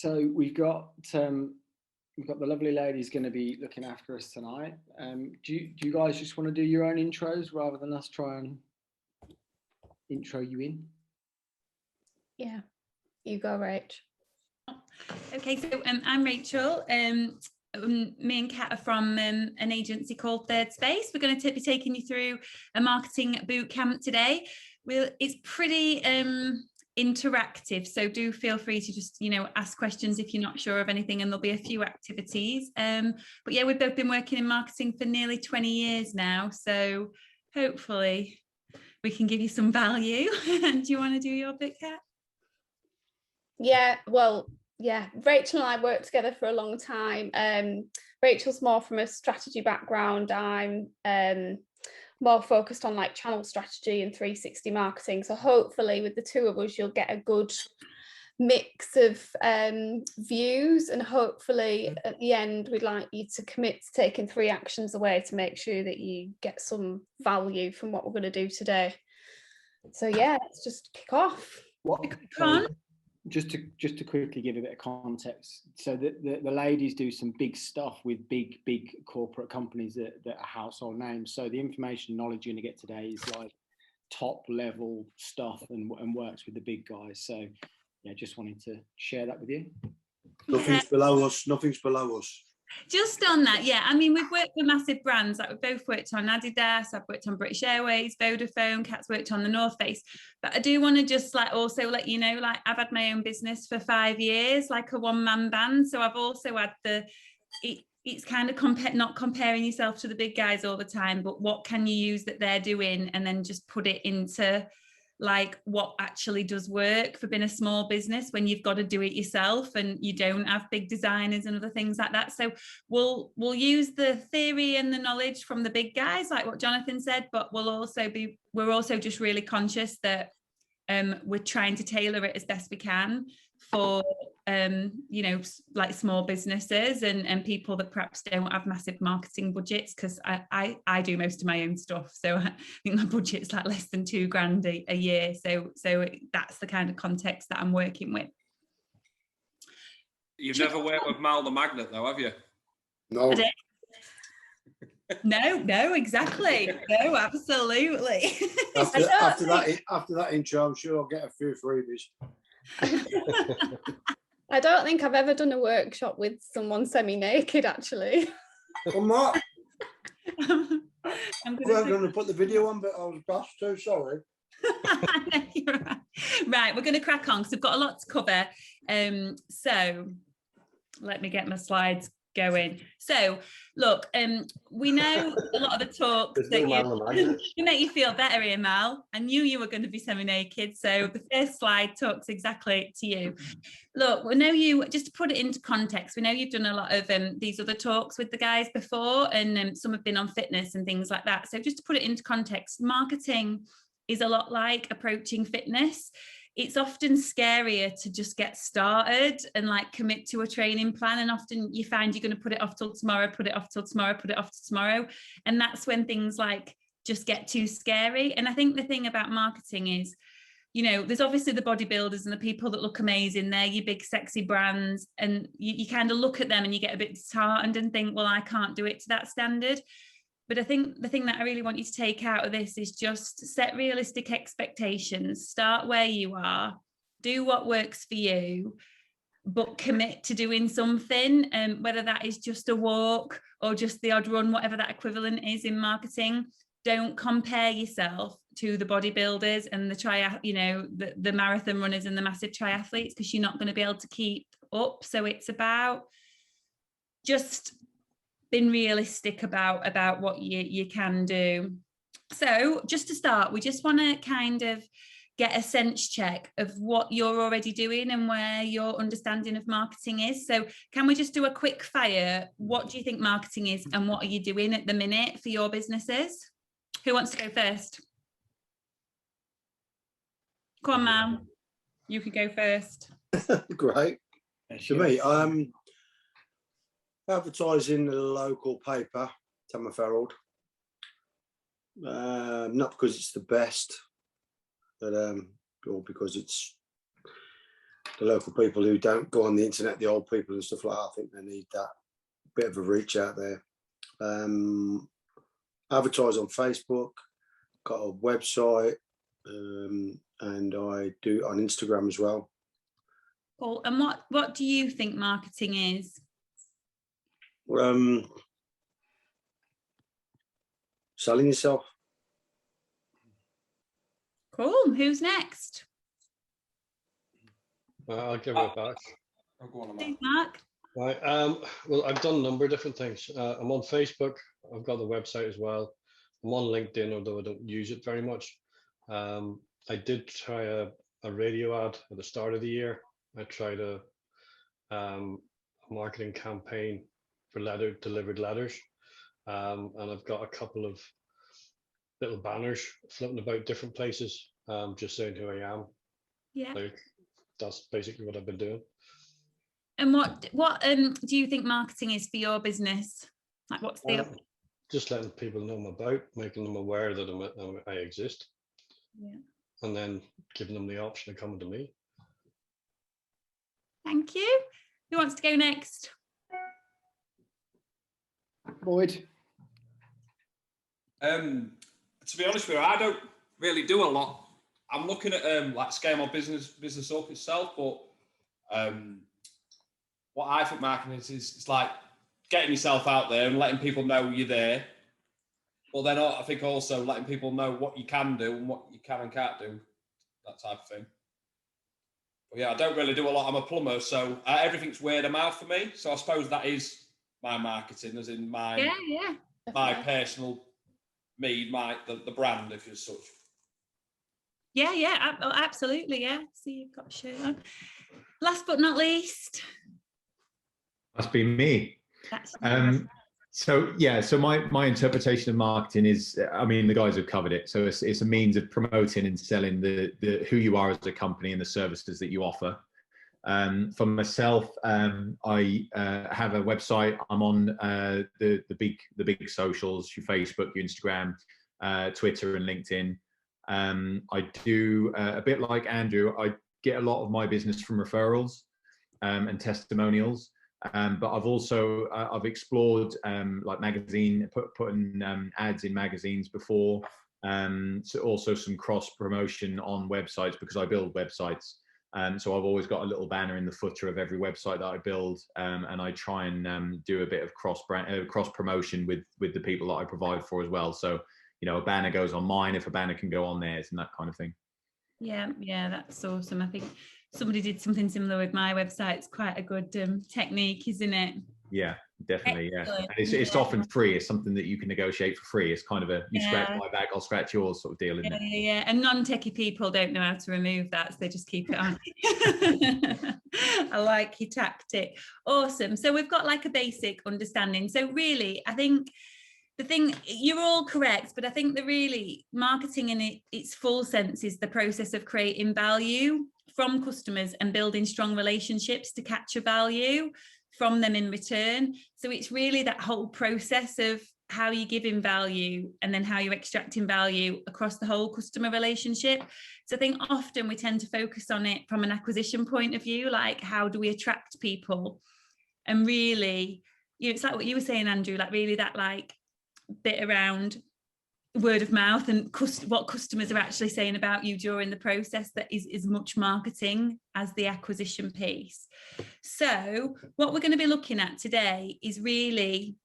So we've got the lovely ladies going to be looking after us tonight. Do you guys just want to do your own intros rather than us try and intro you in? Yeah, you go, Rach. Okay, so I'm Rachel. Me and Kat are from an agency called Third Space. We're going to be taking you through a marketing boot camp today. It's pretty interactive, so do feel free to just ask questions if you're not sure of anything, and there'll be a few activities. But yeah, we've both been working in marketing for nearly 20 years now, so hopefully we can give you some value. Do you want to do your bit, Kat? Yeah, well, yeah, Rachel and I worked together for a long time. Rachel's more from a strategy background. I'm more focused on like channel strategy and 360 marketing. So hopefully with the two of us, you'll get a good mix of views, and hopefully at the end, we'd like you to commit to taking 3 actions away to make sure that you get some value from what we're going to do today. So yeah, let's just kick off. Just to quickly give a bit of context, so the ladies do some big stuff with big corporate companies that are household names. So the information knowledge you're going to get today is like top level stuff and works with the big guys. So yeah, just wanted to share that with you. Nothing's below us. Nothing's below us. Just on that, yeah, I mean, we've worked with massive brands, like we've both worked on Adidas, I've worked on British Airways, Vodafone, Kat's worked on the North Face, but I do want to just like also let you know, like I've had my own business for 5 years, like a one-man band, so I've also had it's kind of not comparing yourself to the big guys all the time, but what can you use that they're doing and then just put it into like what actually does work for being a small business when you've got to do it yourself and you don't have big designers and other things like that. So we'll use the theory and the knowledge from the big guys, like what Jonathan said, but we're also just really conscious that we're trying to tailor it as best we can for like small businesses and people that perhaps don't have massive marketing budgets, because I do most of my own stuff, so I think my budget's like less than £2,000 a year, so that's the kind of context that I'm working with. You've never worked with Mal the Magnet though, have you? No. No, exactly. No, absolutely. After that intro, I'm sure I'll get a few freebies. I don't think I've ever done a workshop with someone semi-naked, actually. I'm not. I'm going to put the video on, but I was past too, sorry. No, you're right, we're going to crack on because we've got a lot to cover. So let me get my slides going. So look, we know a lot of the talks that you make you feel better here, Mal. I knew you were going to be semi-naked, so the first slide talks exactly to you. Look, we know you, just to put it into context, we know you've done a lot of these other talks with the guys before, and some have been on fitness and things like that. So just to put it into context, marketing is a lot like approaching fitness. It's often scarier to just get started and like commit to a training plan. And often you find you're going to put it off till tomorrow, put it off till tomorrow, put it off till tomorrow. And that's when things like just get too scary. And I think the thing about marketing is, there's obviously the bodybuilders and the people that look amazing. They're your big sexy brands. And you kind of look at them and you get a bit disheartened and think, well, I can't do it to that standard. But I think the thing that I really want you to take out of this is just set realistic expectations, start where you are, do what works for you, but commit to doing something, whether that is just a walk or just the odd run, whatever that equivalent is in marketing. Don't compare yourself to the bodybuilders and the marathon runners and the massive triathletes, because you're not going to be able to keep up. So it's about just been realistic about what you can do. So just to start, we just want to kind of get a sense check of what you're already doing and where your understanding of marketing is. So can we just do a quick fire? What do you think marketing is and what are you doing at the minute for your businesses? Who wants to go first? Come on, Mal. You could go first. Great. To me, advertising the local paper, Tamworth Herald. Not because it's the best, but or because it's the local people who don't go on the internet, the old people and stuff like that. I think they need that bit of a reach out there. Advertise on Facebook, got a website, and I do on Instagram as well. Cool. And what do you think marketing is? Selling yourself. Cool. Who's next? I'll give it back. Oh, go on, Thanks, Mark. Right. Well, I've done a number of different things. I'm on Facebook. I've got the website as well. I'm on LinkedIn, although I don't use it very much. I did try a radio ad at the start of the year. I tried a marketing campaign for delivered letters. And I've got a couple of little banners floating about different places, just saying who I am. Yeah. Like, that's basically what I've been doing. And what do you think marketing is for your business? Like, what's the just letting people know I'm about, making them aware that I exist, and then giving them the option of coming to me. Thank you. Who wants to go next? Boyd. To be honest with you, I don't really do a lot. I'm looking at like scale my business up itself, but what I think marketing is it's like getting yourself out there and letting people know you're there. But then I think also letting people know what you can do and what you can and can't do, that type of thing. But yeah, I don't really do a lot. I'm a plumber, so everything's word of mouth for me. So I suppose that is my marketing, as in my my personal the brand, if you such. Yeah, absolutely. Yeah. See, you've got a shirt on. Last but not least. Must be me. That's So my interpretation of marketing is, I mean, the guys have covered it. So it's a means of promoting and selling the who you are as a company and the services that you offer. For myself, I have a website. I'm on the big socials: your Facebook, your Instagram, Twitter, and LinkedIn. I do a bit like Andrew. I get a lot of my business from referrals and testimonials. But I've also I've explored like putting ads in magazines before. So also some cross promotion on websites, because I build websites. So I've always got a little banner in the footer of every website that I build, and I try and do a bit of cross promotion with the people that I provide for as well. So, you know, a banner goes on mine if a banner can go on theirs, and that kind of thing. Yeah, that's awesome. I think somebody did something similar with my website. It's quite a good technique, isn't it? Yeah, definitely. Excellent. Yeah, and it's often free. It's something that you can negotiate for free. It's kind of a scratch my back, I'll scratch yours sort of deal, isn't it? Yeah. And non-techie people don't know how to remove that, so they just keep it on. I like your tactic. Awesome. So we've got like a basic understanding. So really, I think the thing, you're all correct, but I think the really marketing in its full sense is the process of creating value from customers and building strong relationships to capture value from them in return. So it's really that whole process of how you're giving value and then how you're extracting value across the whole customer relationship. So I think often we tend to focus on it from an acquisition point of view, like how do we attract people? And really, you know, it's like what you were saying, Andrew, like really that like bit around word of mouth and what customers are actually saying about you during the process that is as much marketing as the acquisition piece. So what we're going to be looking at today is really,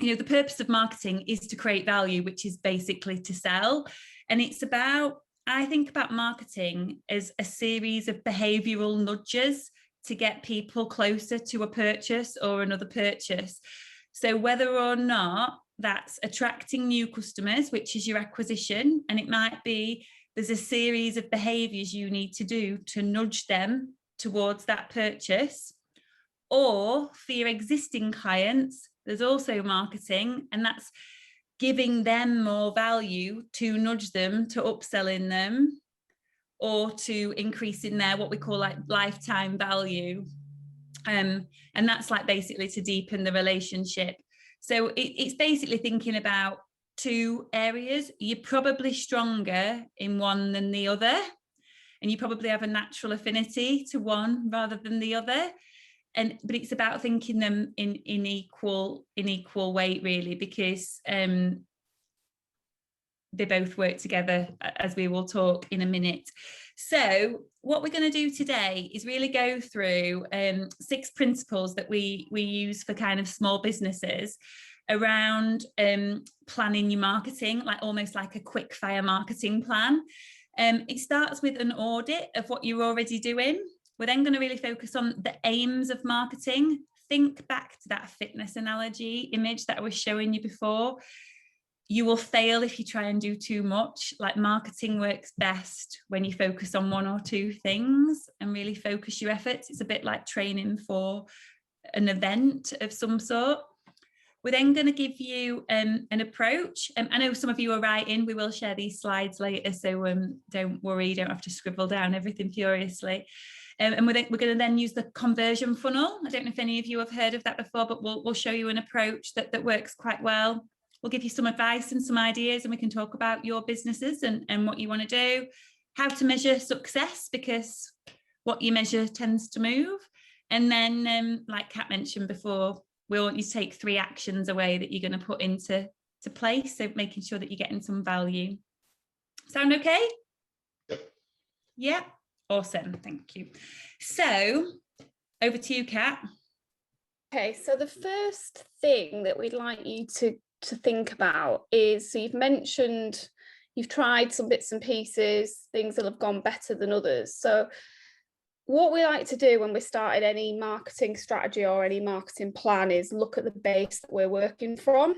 you know, the purpose of marketing is to create value, which is basically to sell. And it's about, I think about marketing as a series of behavioural nudges to get people closer to a purchase or another purchase. So whether or not that's attracting new customers, which is your acquisition, and it might be there's a series of behaviours you need to do to nudge them towards that purchase. Or for your existing clients, there's also marketing, and that's giving them more value to nudge them to upselling them or to increasing their what we call like lifetime value. And that's like basically to deepen the relationship. So it's basically thinking about two areas. You're probably stronger in one than the other. and you probably have a natural affinity to one rather than the other. But it's about thinking them in equal weight, really, because they both work together, as we will talk in a minute. So what we're going to do today is really go through 6 principles that we use for kind of small businesses around planning your marketing, like almost like a quick fire marketing plan. It starts with an audit of what you're already doing. We're then going to really focus on the aims of marketing. Think back to that fitness analogy image that I was showing you before. You will fail if you try and do too much. Like, marketing works best when you focus on 1 or 2 things and really focus your efforts. It's a bit like training for an event of some sort. We're then going to give you an approach. I know some of you are writing. We will share these slides later, so don't worry, you don't have to scribble down everything furiously. And we're going to then use the conversion funnel. I don't know if any of you have heard of that before, but we'll show you an approach that works quite well. We'll give you some advice and some ideas, and we can talk about your businesses and what you want to do, how to measure success, because what you measure tends to move. And then, like Kat mentioned before, we want you to take 3 actions away that you're going to put into place. So making sure that you're getting some value. Sound okay? Yep. Yeah. Awesome. Thank you. So over to you, Kat. Okay, so the first thing that we'd like you to think about is, so you've mentioned you've tried some bits and pieces, things that have gone better than others. So what we like to do when we started any marketing strategy or any marketing plan is look at the base that we're working from.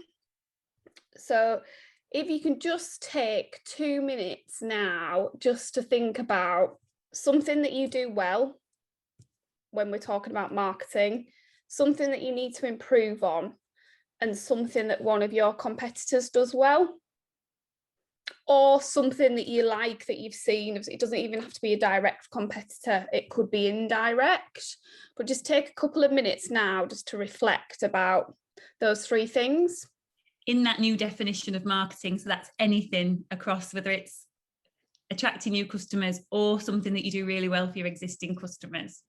So if you can just take 2 minutes now just to think about something that you do well when we're talking about marketing, something that you need to improve on, and something that one of your competitors does well, or something that you like that you've seen. It doesn't even have to be a direct competitor, it could be indirect, but just take a couple of minutes now just to reflect about those 3 things. In that new definition of marketing, so that's anything across, whether it's attracting new customers or something that you do really well for your existing customers.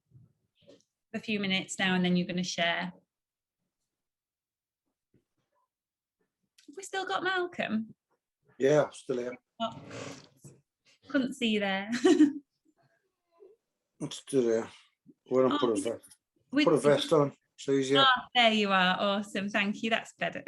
A few minutes now, and then you're going to share. Have we still got Malcolm? Yeah, I'm still here. Oh, couldn't see you there. I'm still here. We're gonna put a vest on. It's easier. Oh, there you are. Awesome. Thank you. That's better.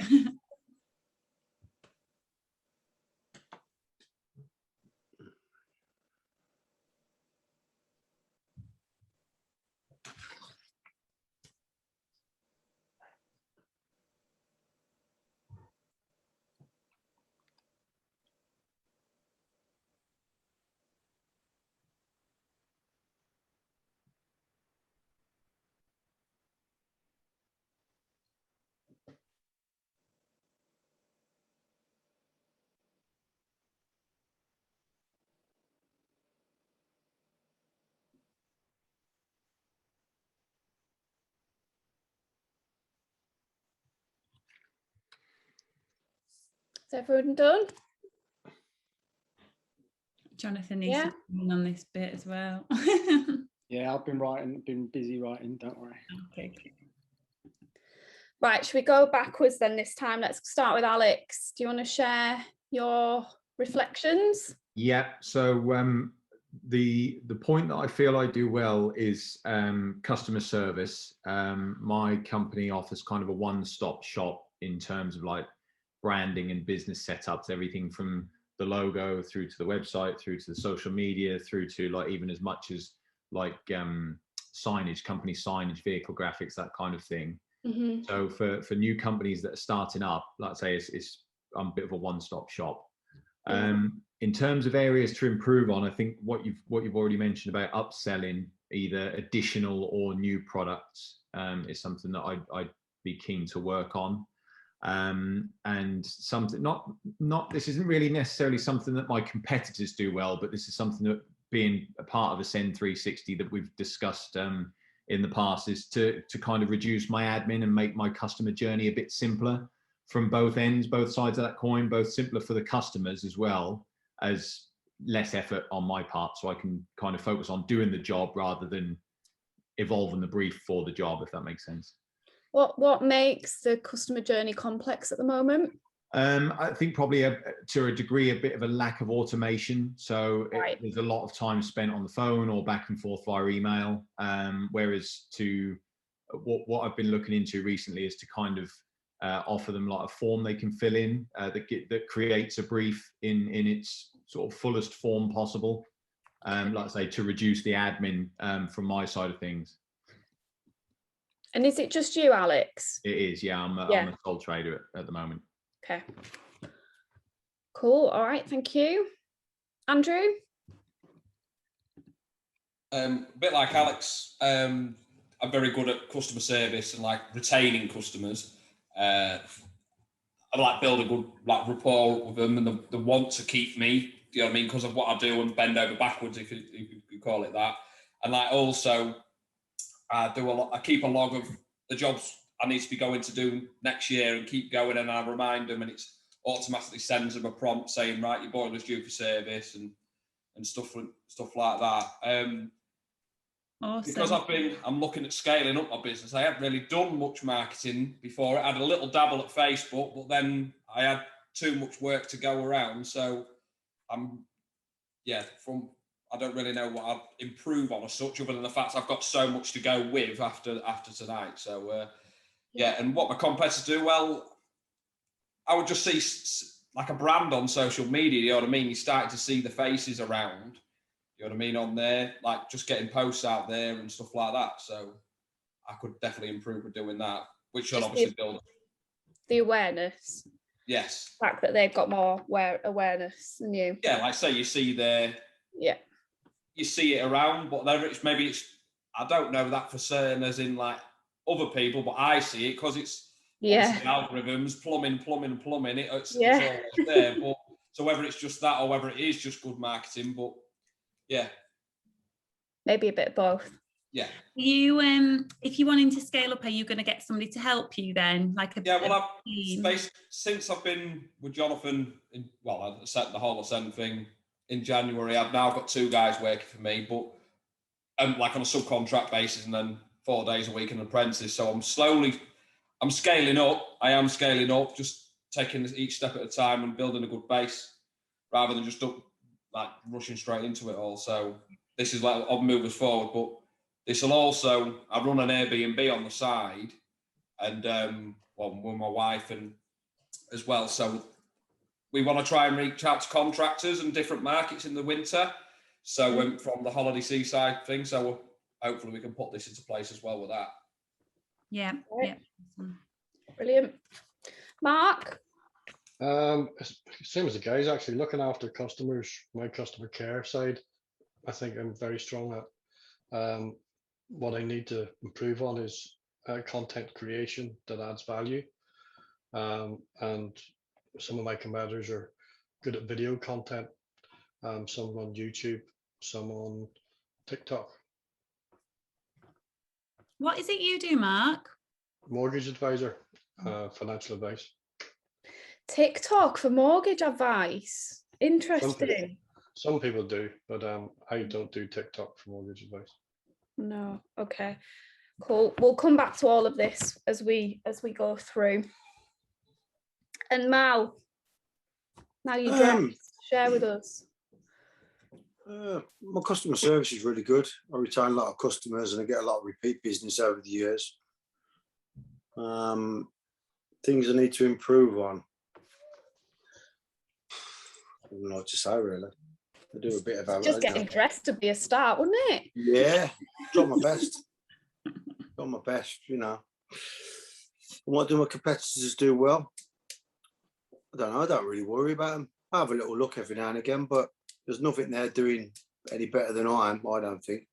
Is everyone done? Jonathan needs to come in on this bit as well. Yeah, I've been busy writing, don't worry. Okay. Right, should we go backwards then this time? Let's start with Alex. Do you want to share your reflections? Yeah, so the point that I feel I do well is customer service. My company offers kind of a one-stop shop in terms of like branding and business setups, everything from the logo through to the website, through to the social media, through to like even as much as like signage, company signage, vehicle graphics, that kind of thing. Mm-hmm. So for new companies that are starting up, let's say I'm a bit of a one-stop shop. In terms of areas to improve on, I think what you've already mentioned about upselling either additional or new products is something that I'd be keen to work on. And something not this isn't really necessarily something that my competitors do well, but this is something that, being a part of Ascend 360 that we've discussed in the past, is to kind of reduce my admin and make my customer journey a bit simpler from both ends, both sides of that coin, both simpler for the customers as well as less effort on my part, so I can kind of focus on doing the job rather than evolving the brief for the job, if that makes sense. What makes the customer journey complex at the moment? I think probably to a degree, a bit of a lack of automation. So Right. there's a lot of time spent on the phone or back and forth via email. Whereas what I've been looking into recently is to kind of offer them like a form they can fill in that creates a brief in its sort of fullest form possible. Like I say, to reduce the admin from my side of things. And is it just you, Alex? It is, yeah. I'm a sole trader at the moment. Okay. Cool. All right. Thank you. Andrew? A bit like Alex, I'm very good at customer service and like retaining customers. I like build a good like rapport with them, and they want to keep me. You know what I mean? Because of what I do and bend over backwards, if you call it that. And like also, I keep a log of the jobs I need to be going to do next year and keep going, and I remind them, and it's automatically sends them a prompt saying, right, your boiler's due for service and stuff like that. Awesome. Because I'm looking at scaling up my business. I haven't really done much marketing before. I had a little dabble at Facebook, but then I had too much work to go around. So I don't really know what I'd improve on as such, other than the fact I've got so much to go with after tonight. So and what my competitors do, well, I would just see like a brand on social media, you know what I mean? You start to see the faces around, you know what I mean, on there, like just getting posts out there and stuff like that. So I could definitely improve with doing that, which should obviously build the awareness. Yes. The fact that they've got more awareness than you. Yeah, like say you see there. Yeah. You see it around, but maybe it's I don't know that for certain, as in like other people, but I see it because it's obviously the algorithms plumbing. It's always there. But so whether it's just that or whether it is just good marketing, but yeah, maybe a bit of both. Yeah. You if you're wanting to scale up, are you going to get somebody to help you then? Since I've been with Jonathan, I set the whole Ascend thing in January. I've now got 2 guys working for me, but like on a subcontract basis, and then 4 days a week an apprentice. So I'm scaling up. I am scaling up, just taking each step at a time and building a good base, rather than just like rushing straight into it all. So this is like I'll move us forward, but this will also, I run an Airbnb on the side, and with my wife and as well. So we want to try and reach out to contractors and different markets in the winter. So from the holiday seaside thing. So hopefully we can put this into place as well with that. Yeah. Right. Yeah. Brilliant. Mark? Same as the guys, actually looking after customers, my customer care side, I think I'm very strong at. What I need to improve on is content creation that adds value. And some of my competitors are good at video content, some on YouTube, some on TikTok. What is it you do, Mark? Mortgage advisor, financial advice. TikTok for mortgage advice. Interesting. Some people do, but I don't do TikTok for mortgage advice. No. Okay. Cool. We'll come back to all of this as we go through. And Mal, now you're dressed, share with us. My customer service is really good. I retain a lot of customers and I get a lot of repeat business over the years. Things I need to improve on. I don't know what to say, really. I do a bit of just getting dressed to be a start, wouldn't it? Yeah, try my best. Try my best, you know. And what do my competitors do well? I don't know. I don't really worry about them. I have a little look every now and again, but there's nothing they're doing any better than I am, I don't think.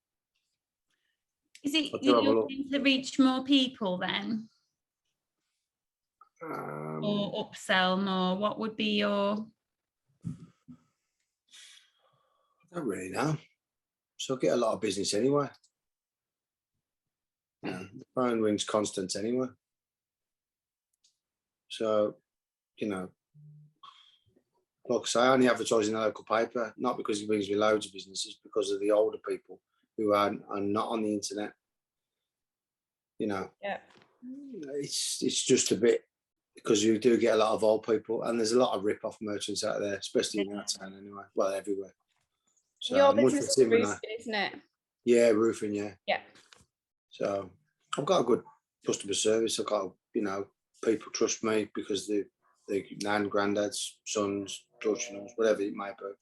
Is it you're looking to reach more people then? Or upsell more? What would be your... I don't really know. So I get a lot of business anyway. Yeah, the phone rings constant anyway. So, you know, like I say, I only advertise in the local paper, not because it brings me loads of business, it's because of the older people who are not on the internet. You know, Yeah. It's just a bit, because you do get a lot of old people, and there's a lot of rip-off merchants out there, especially in our town anyway. Well, everywhere. So Your much business for is Tim and I. roofing, isn't it? Yeah, roofing. Yeah. Yeah. So I've got a good customer service. I've got, you know, people trust me because they nan, granddads, sons, daughters, whatever it may be.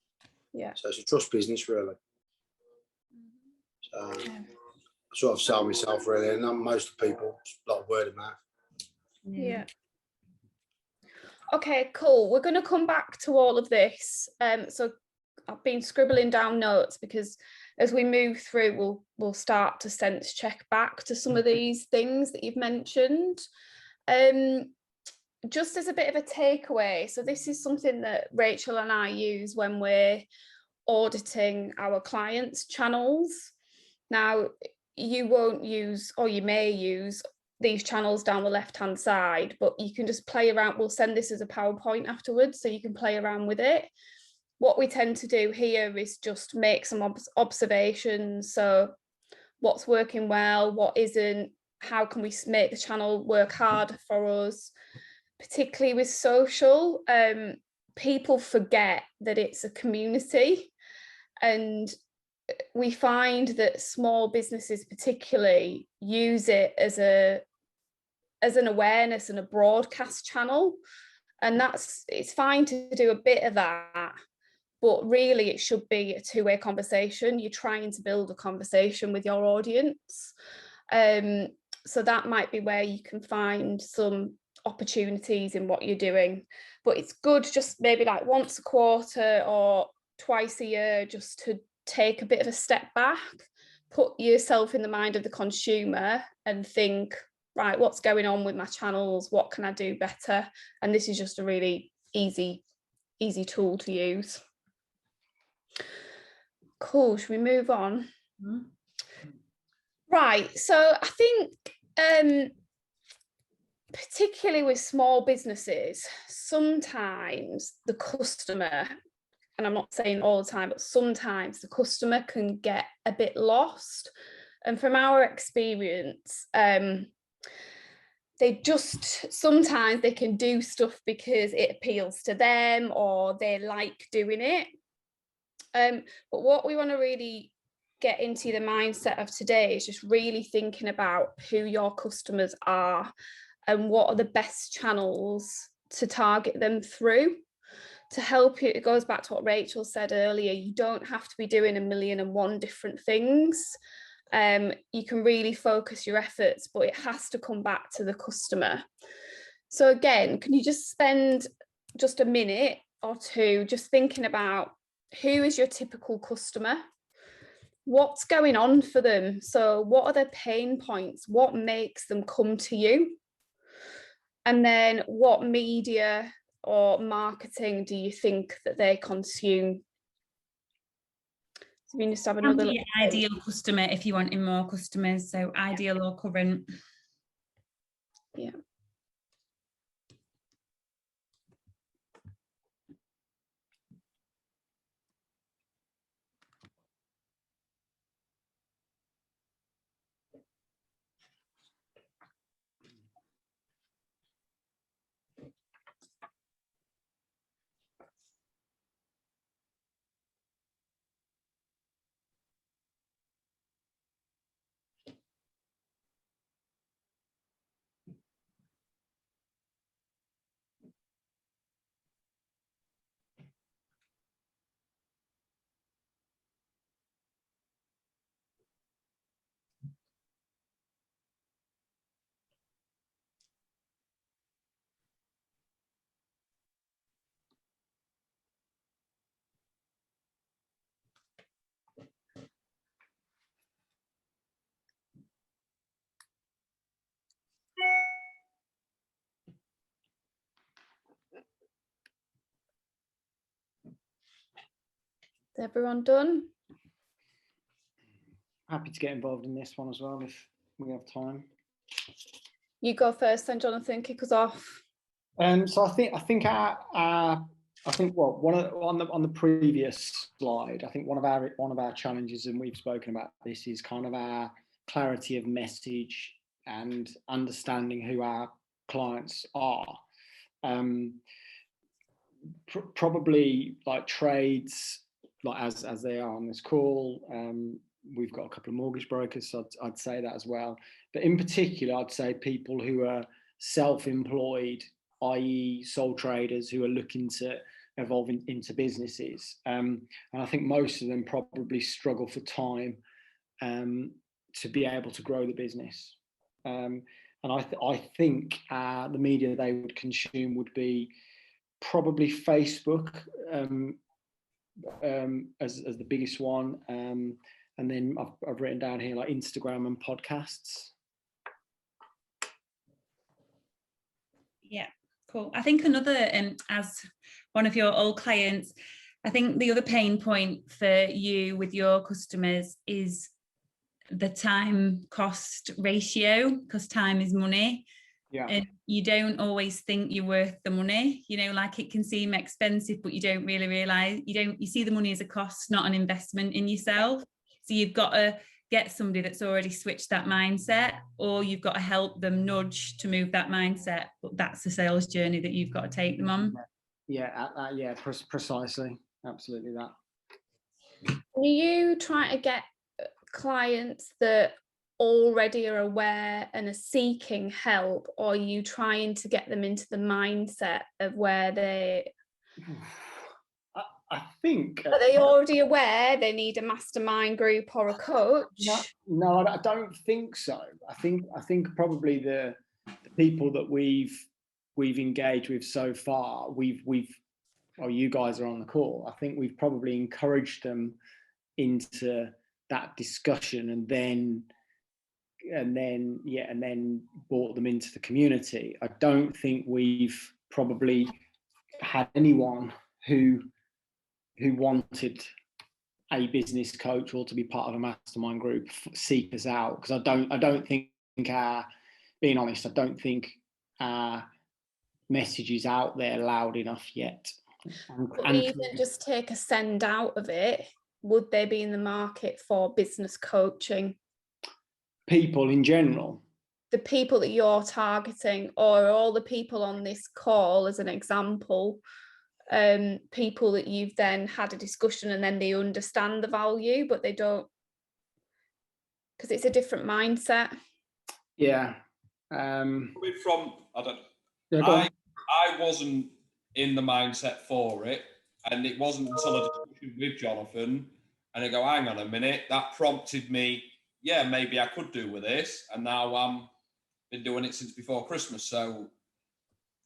Yeah. So it's a trust business, really. So I sort of sell myself, really, and not most people, a lot of word of mouth. Yeah. Okay, cool. We're going to come back to all of this. So I've been scribbling down notes because as we move through, we'll start to sense check back to some of these things that you've mentioned. Just as a bit of a takeaway, so this is something that Rachel and I use when we're auditing our clients' channels. Now, you won't use, or you may use, these channels down the left-hand side, but you can just play around. We'll send this as a PowerPoint afterwards, so you can play around with it. What we tend to do here is just make some observations. So what's working well, what isn't, how can we make the channel work harder for us? Particularly with social, people forget that it's a community, and we find that small businesses particularly use it as an awareness and a broadcast channel, and it's fine to do a bit of that, but really it should be a two-way conversation. You're trying to build a conversation with your audience, so that might be where you can find some opportunities in what you're doing. But it's good just maybe like once a quarter or twice a year just to take a bit of a step back, put yourself in the mind of the consumer and think, right, what's going on with my channels? What can I do better? And this is just a really easy tool to use. Cool, should we move on? Mm-hmm. Right, so I think particularly with small businesses, sometimes the customer, and I'm not saying all the time, but sometimes the customer can get a bit lost. And from our experience, sometimes they can do stuff because it appeals to them or they like doing it. But what we want to really get into the mindset of today is just really thinking about who your customers are and what are the best channels to target them through to help you. It goes back to what Rachel said earlier. You don't have to be doing 1,000,001 different things. You can really focus your efforts, but it has to come back to the customer. So again, can you just spend just a minute or two just thinking about who is your typical customer? What's going on for them? So what are their pain points? What makes them come to you? And then what media or marketing do you think that they consume? So we just have another look. Ideal customer if you want in more customers, so ideal or current. Yeah. Is everyone done? Happy to get involved in this one as well if we have time. You go first then, Jonathan, kick us off. So I think our I think on the previous slide, I think one of our challenges, and we've spoken about this, is kind of our clarity of message and understanding who our clients are. Probably like trades, like as they are on this call. We've got a couple of mortgage brokers, so I'd say that as well. But in particular, I'd say people who are self-employed, i.e. sole traders who are looking to evolve into businesses. And I think most of them probably struggle for time to be able to grow the business. And I think the media they would consume would be probably Facebook as the biggest one. And then I've written down here like Instagram and podcasts. Yeah, cool. I think another, as one of your old clients, I think the other pain point for you with your customers is the time cost ratio, because time is money. Yeah. And you don't always think you're worth the money, you know, like it can seem expensive, but you don't really realize, you see the money as a cost, not an investment in yourself. So you've got to get somebody that's already switched that mindset, or you've got to help them nudge to move that mindset. But that's the sales journey that you've got to take them on. Yeah, precisely. Absolutely that. Are you trying to get clients that already are aware and are seeking help, or are you trying to get them into the mindset of where they... I think... Are they already aware they need a mastermind group or a coach? No, I don't think so. I think probably the people that we've engaged with so far, you guys are on the call. I think we've probably encouraged them into that discussion and then brought them into the community. I don't think we've probably had anyone who wanted a business coach or to be part of a mastermind group seek us out, because I don't think being honest, I don't think our message is out there loud enough yet. And even just take a send out of it, would they be in the market for business coaching? People in general? The people that you're targeting, or all the people on this call as an example, people that you've then had a discussion and then they understand the value, but they don't, because it's a different mindset. Yeah. I wasn't in the mindset for it, and it wasn't until a discussion with Jonathan and I go, hang on a minute, that prompted me, yeah, maybe I could do with this, and now I'm been doing it since before Christmas. So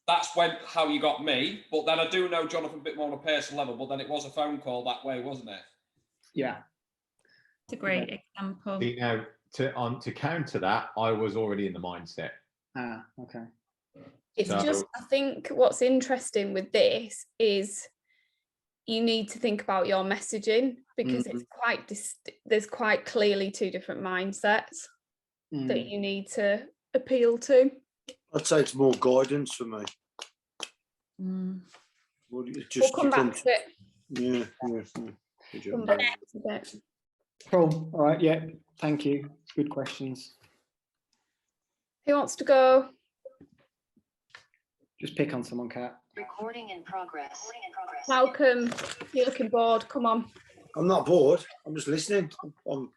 that's how you got me. But then I do know Jonathan a bit more on a personal level, but then it was a phone call that way, wasn't it? Yeah. It's a great example. You know, to counter that, I was already in the mindset. Okay. It's just, I think what's interesting with this is you need to think about your messaging, because it's there's quite clearly two different mindsets that you need to appeal to. I'd say it's more guidance for me. We'll come back to it. Yeah. Come back to it. Cool. All right. Yeah. Thank you. Good questions. Who wants to go? Just pick on someone, Kat. Recording in progress. Malcolm, you're looking bored. Come on. I'm not bored. I'm just listening. I'm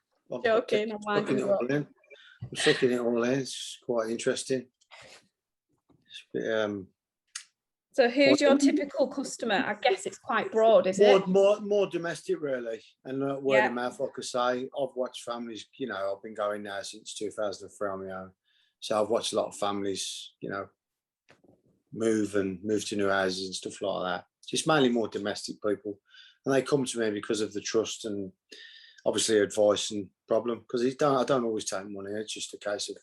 joking. I'm sucking it all in. It's quite interesting. So who's your typical customer? I guess it's quite broad, is it? More domestic, really. And word of mouth, like I say. I've watched families, you know, I've been going now since 2003 on my own. So I've watched a lot of families, you know, move to new houses and stuff like that. Just mainly more domestic people. And they come to me because of the trust and obviously advice and problem. Because I don't always take money. It's just a case of,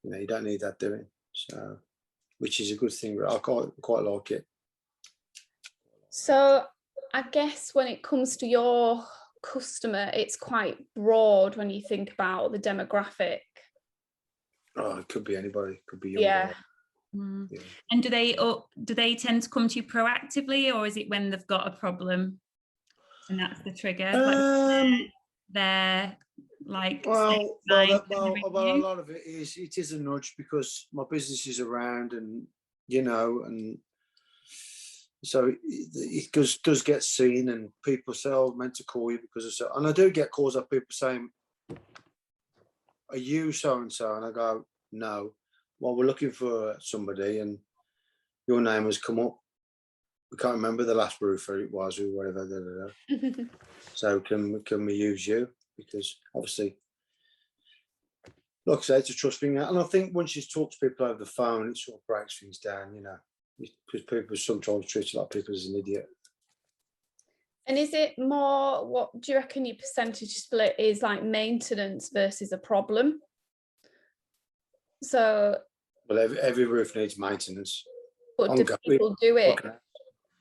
you know, you don't need that doing. So, which is a good thing, but I quite like it. So I guess when it comes to your customer, it's quite broad when you think about the demographic. Oh, it could be anybody. It could be young. Yeah. And do they tend to come to you proactively, or is it when they've got a problem and that's the trigger? They're like, Well, a review? lot of it is a nudge because my business is around, and you know, and so it does get seen, and people say, "Oh, I meant to call you because of so," and I do get calls of people saying, "Are you so and so?" And I go, "No." Well, we're looking for somebody, and your name has come up. We can't remember the last roofer it was, or whatever. Da, da, da. So can we use you? Because obviously, like I say, it's a trust thing, and I think once you talk to people over the phone, it sort of breaks things down, you know, because people sometimes treat a lot of people as an idiot. And is it more, what do you reckon your percentage split is, like maintenance versus a problem? So, well, every roof needs maintenance. but do people do it? Okay.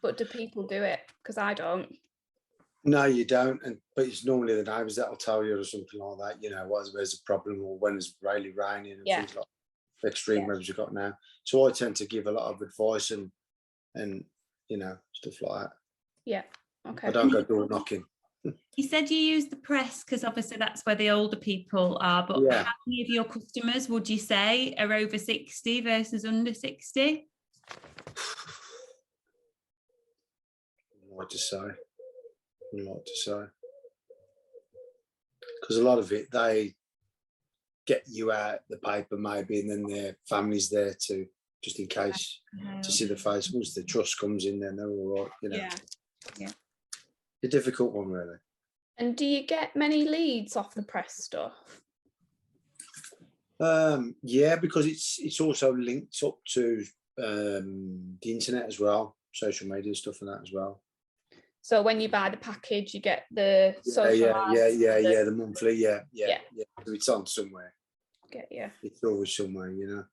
But do people do it? Because I don't. No, you don't, but it's normally the neighbours that'll tell you or something like that. You know, where's a problem, or when it's really raining and things like the extreme weather we've got now. So I tend to give a lot of advice and you know, stuff like that. Yeah. Okay. I don't go door knocking. You said you use the press because obviously that's where the older people are, but Yeah. how many of your customers would you say are over 60 versus under 60? What to say? Because a lot of it, they get you out the paper maybe, and then their family's there to just in case to see the face. Once the trust comes in, then they're all right, you know. Yeah. A difficult one, really. And do you get many leads off the press stuff? Yeah, because it's also linked up to the internet as well, social media stuff and that as well. So when you buy the package, you get the social ads. The monthly, yeah. So it's on somewhere. Yeah. It's always somewhere, you know.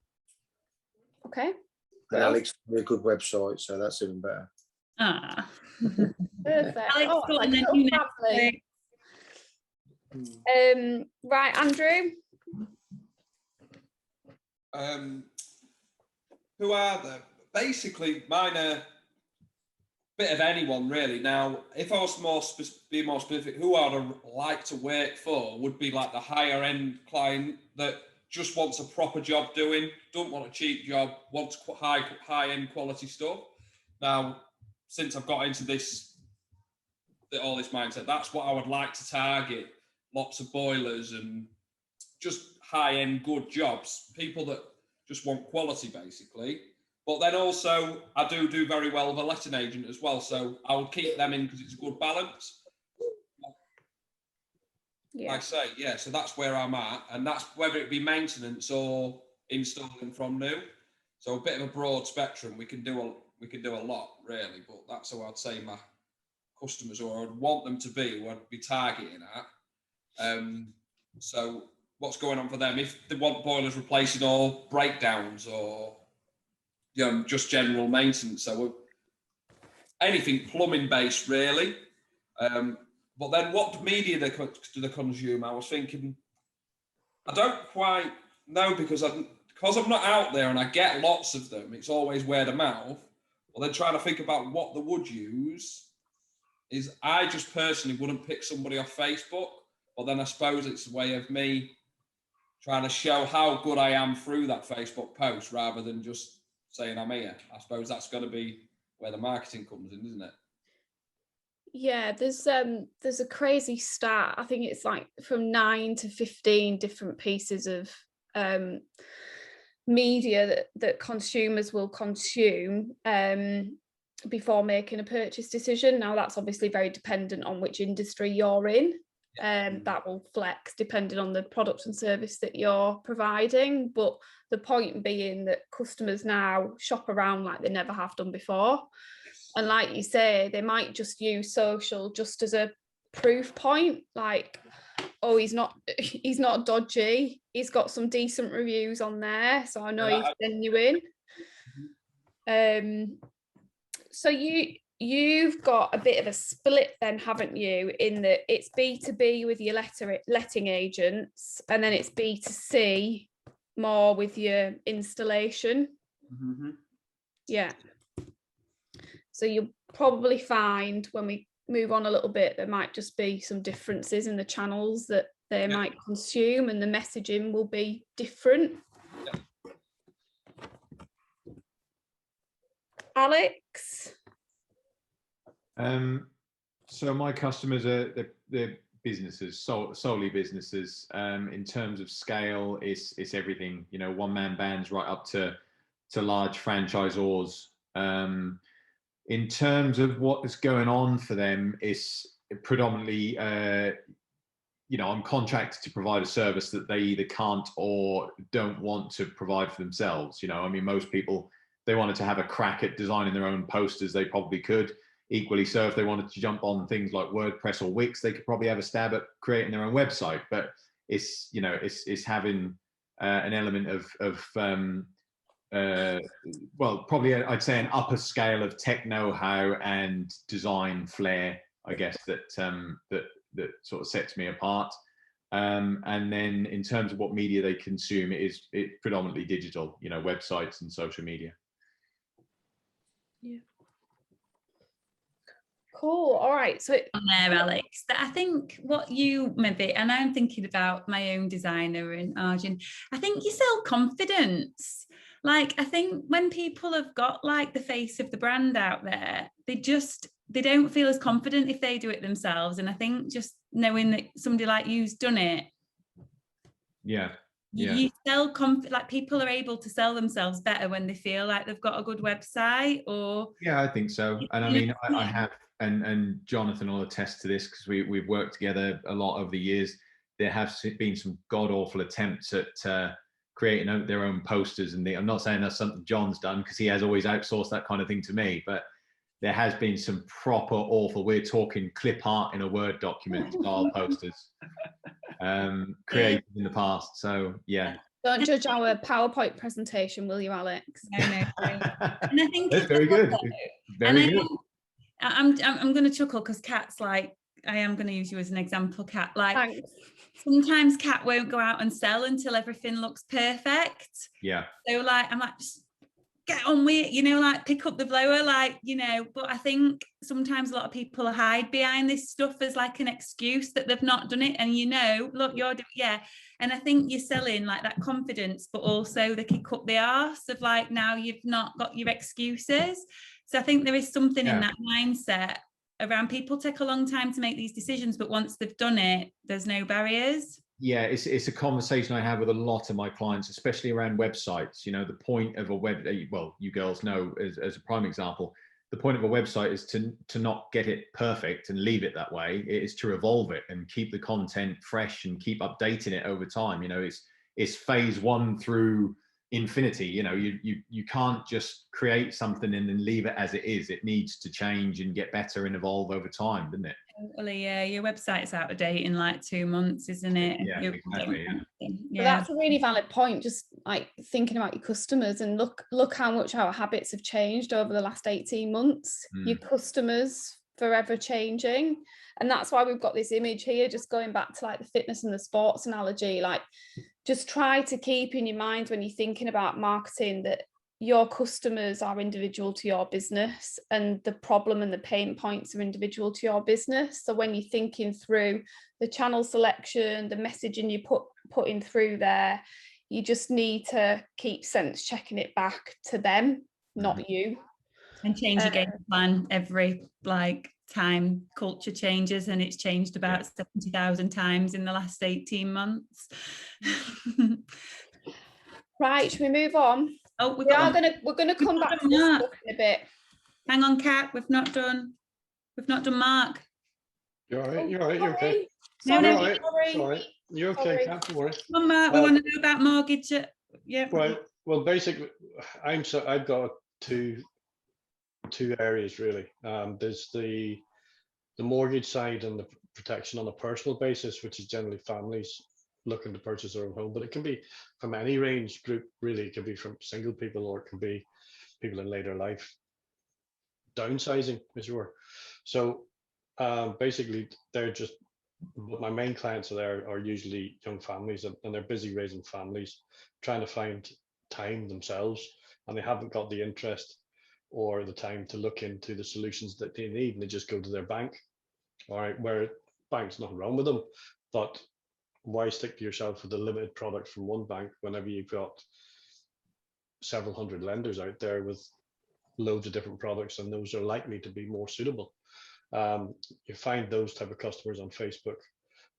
Okay. And Alex has a good website, so that's even better. Perfect. Alex, Oh, like then, you know, right, Andrew. Who are they? Basically, mine are bit of anyone really. Now, if I was be more specific, who I'd like to work for would be like the higher end client that just wants a proper job doing, don't want a cheap job, wants high end quality stuff. Now, since I've got into all this mindset, that's what I would like to target. Lots of boilers and just high end good jobs, people that just want quality basically. But then also, I do very well with a letting agent as well. So I will keep them in because it's a good balance. Yeah. Like I say, yeah, so that's where I'm at. And that's whether it be maintenance or installing from new. So a bit of a broad spectrum. We can do a lot, really. But that's how I'd say my customers, who I would want them to be, who I'd be targeting at. So what's going on for them? If they want boilers replacing or breakdowns or just general maintenance, so anything plumbing based really. But then what media do they consume? I was thinking, I don't quite know because I'm not out there and I get lots of them. It's always word of mouth. Well, then trying to think about what they would use is, I just personally wouldn't pick somebody off Facebook. But then I suppose it's a way of me trying to show how good I am through that Facebook post rather than just saying I'm here. I suppose that's got to be where the marketing comes in, isn't it? Yeah, there's a crazy stat. I think it's like from 9 to 15 different pieces of media that consumers will consume before making a purchase decision. Now, that's obviously very dependent on which industry you're in. That will flex depending on the product and service that you're providing. But the point being that customers now shop around like they never have done before. And like you say, they might just use social just as a proof point, like, oh, he's not dodgy, he's got some decent reviews on there, so I know he's genuine. So you've got a bit of a split then, haven't you, in that it's B2B with your letting agents, and then it's B2C more with your installation Mm-hmm. Yeah. So you'll probably find when we move on a little bit, there might just be some differences in the channels that they might consume, and the messaging will be different. Alex? So my customers are they're businesses, solely businesses. In terms of scale, it's everything. You know, one-man bands right up to large franchisors. In terms of what is going on for them, it's predominantly, you know, I'm contracted to provide a service that they either can't or don't want to provide for themselves. You know, I mean, most people, they wanted to have a crack at designing their own posters, they probably could. Equally so, if they wanted to jump on things like WordPress or Wix, they could probably have a stab at creating their own website. But it's, you know, it's having an element of well, probably I'd say an upper scale of tech know-how and design flair, I guess, that sort of sets me apart. And then in terms of what media they consume, it's predominantly digital, you know, websites and social media. Yeah. Cool. All right. So On there, Alex, that I think what you maybe, and I'm thinking about my own designer and Arjun, I think you sell confidence. Like, I think when people have got like the face of the brand out there, they don't feel as confident if they do it themselves. And I think just knowing that somebody like you's done it. Yeah. You sell like people are able to sell themselves better when they feel like they've got a good website. Or yeah, I think so. And I mean, I have, and Jonathan will attest to this because we've worked together a lot over the years. There have been some god awful attempts at creating their own posters, and I'm not saying that's something John's done because he has always outsourced that kind of thing to me, but there has been some proper awful, we're talking clip art in a Word document style posters created in the past. So yeah. don't judge our PowerPoint presentation, will you, Alex? No. And I think that's very good. Very good. I'm going to chuckle because Kat's like, I am going to use you as an example, Kat. Like, thanks. Sometimes Kat won't go out and sell until everything looks perfect. Yeah. So like, I'm like, just get on with it, you know, like pick up the blower, like, you know. But I think sometimes a lot of people hide behind this stuff as like an excuse that they've not done it. And you know, look, you're doing, yeah. And I think you're selling like that confidence, but also the kick up the arse of like, now you've not got your excuses. So I think there is something in that mindset around people take a long time to make these decisions, but once they've done it, there's no barriers. Yeah, it's a conversation I have with a lot of my clients, especially around websites. You know, the point of a well, you girls know as a prime example, the point of a website is to not get it perfect and leave it that way. It is to evolve it and keep the content fresh and keep updating it over time. You know, it's phase one through infinity. You know, you can't just create something and then leave it as it is. It needs to change and get better and evolve over time, doesn't it? Totally, yeah. Your website's out of date in like 2 months, isn't it? Yeah, exactly. Yeah. That's a really valid point. Just like thinking about your customers, and look how much our habits have changed over the last 18 months. Your customers forever changing, and that's why we've got this image here, just going back to like the fitness and the sports analogy. Like, just try to keep in your mind when you're thinking about marketing that your customers are individual to your business, and the problem and the pain points are individual to your business. So when you're thinking through the channel selection, the messaging you putting through there, you just need to keep sense checking it back to them, not you. And change your game plan every like time culture changes, and it's changed about 70,000 times in the last 18 months. Right, should we move on? Oh, we're gonna come back to this stuff in a bit. Hang on, Kat, we've not done Mark. You're all right, you're okay. Sorry, you're all right. sorry. All right. You're okay, Kat, don't worry. Come on, Mark, we want to know about mortgage. Yeah. Well, basically, I've got two areas really. There's the mortgage side and the protection on a personal basis, which is generally families looking to purchase their own home, but it can be from any range group really. It can be from single people, or it can be people in later life downsizing, as you were. So basically, they're just, my main clients are usually young families, and they're busy raising families, trying to find time themselves and they haven't got the interest or the time to look into the solutions that they need, and they just go to their bank. All right, where bank's nothing wrong with them, but why stick to yourself with a limited product from one bank whenever you've got several hundred lenders out there with loads of different products, and those are likely to be more suitable. You find those type of customers on Facebook,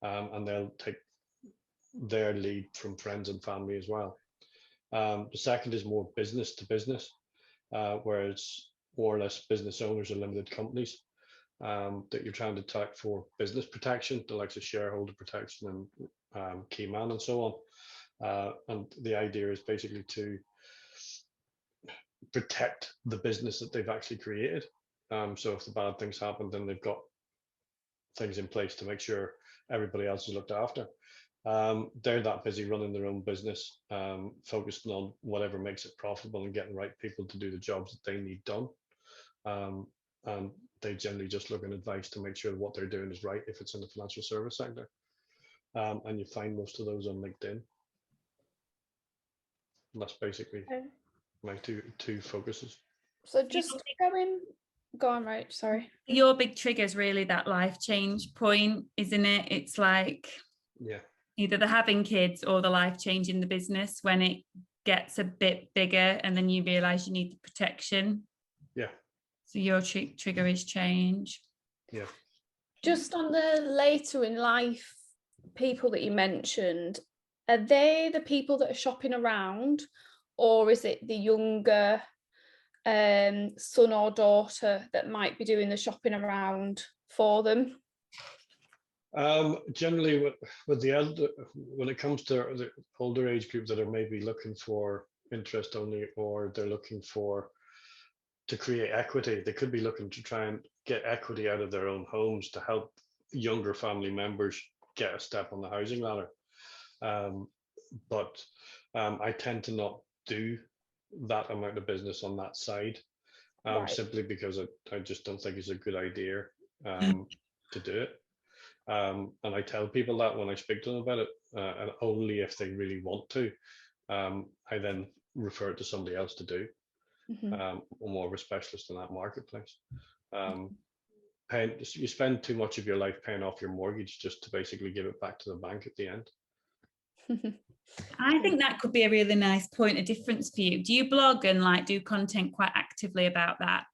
and they'll take their lead from friends and family as well. The second is more business to business, where it's more or less business owners or limited companies that you're trying to attack for business protection, the likes of shareholder protection and key man and so on. And the idea is basically to protect the business that they've actually created. So if the bad things happen, then they've got things in place to make sure everybody else is looked after. They're that busy running their own business, focusing on whatever makes it profitable and getting right people to do the jobs that they need done. And they generally just look at advice to make sure what they're doing is right if it's in the financial service sector. And you find most of those on LinkedIn. And that's basically my two focuses. So just go on, right? Sorry. Your big trigger is really that life change point, isn't it? It's like, yeah, either the having kids or the life change in the business when it gets a bit bigger and then you realize you need the protection. Yeah. So your trigger is change. Yeah. Just on the later in life people that you mentioned, are they the people that are shopping around, or is it the younger son or daughter that might be doing the shopping around for them? Generally with the elder, when it comes to the older age group that are maybe looking for interest only, or they're looking to create equity, they could be looking to try and get equity out of their own homes to help younger family members get a step on the housing ladder. But I tend to not do that amount of business on that side, right, simply because I just don't think it's a good idea to do it. And I tell people that when I speak to them about it, and only if they really want to, I then refer it to somebody else to do, or more of a specialist in that marketplace. You spend too much of your life paying off your mortgage just to basically give it back to the bank at the end. I think that could be a really nice point of difference for you. Do you blog and like do content quite actively about that?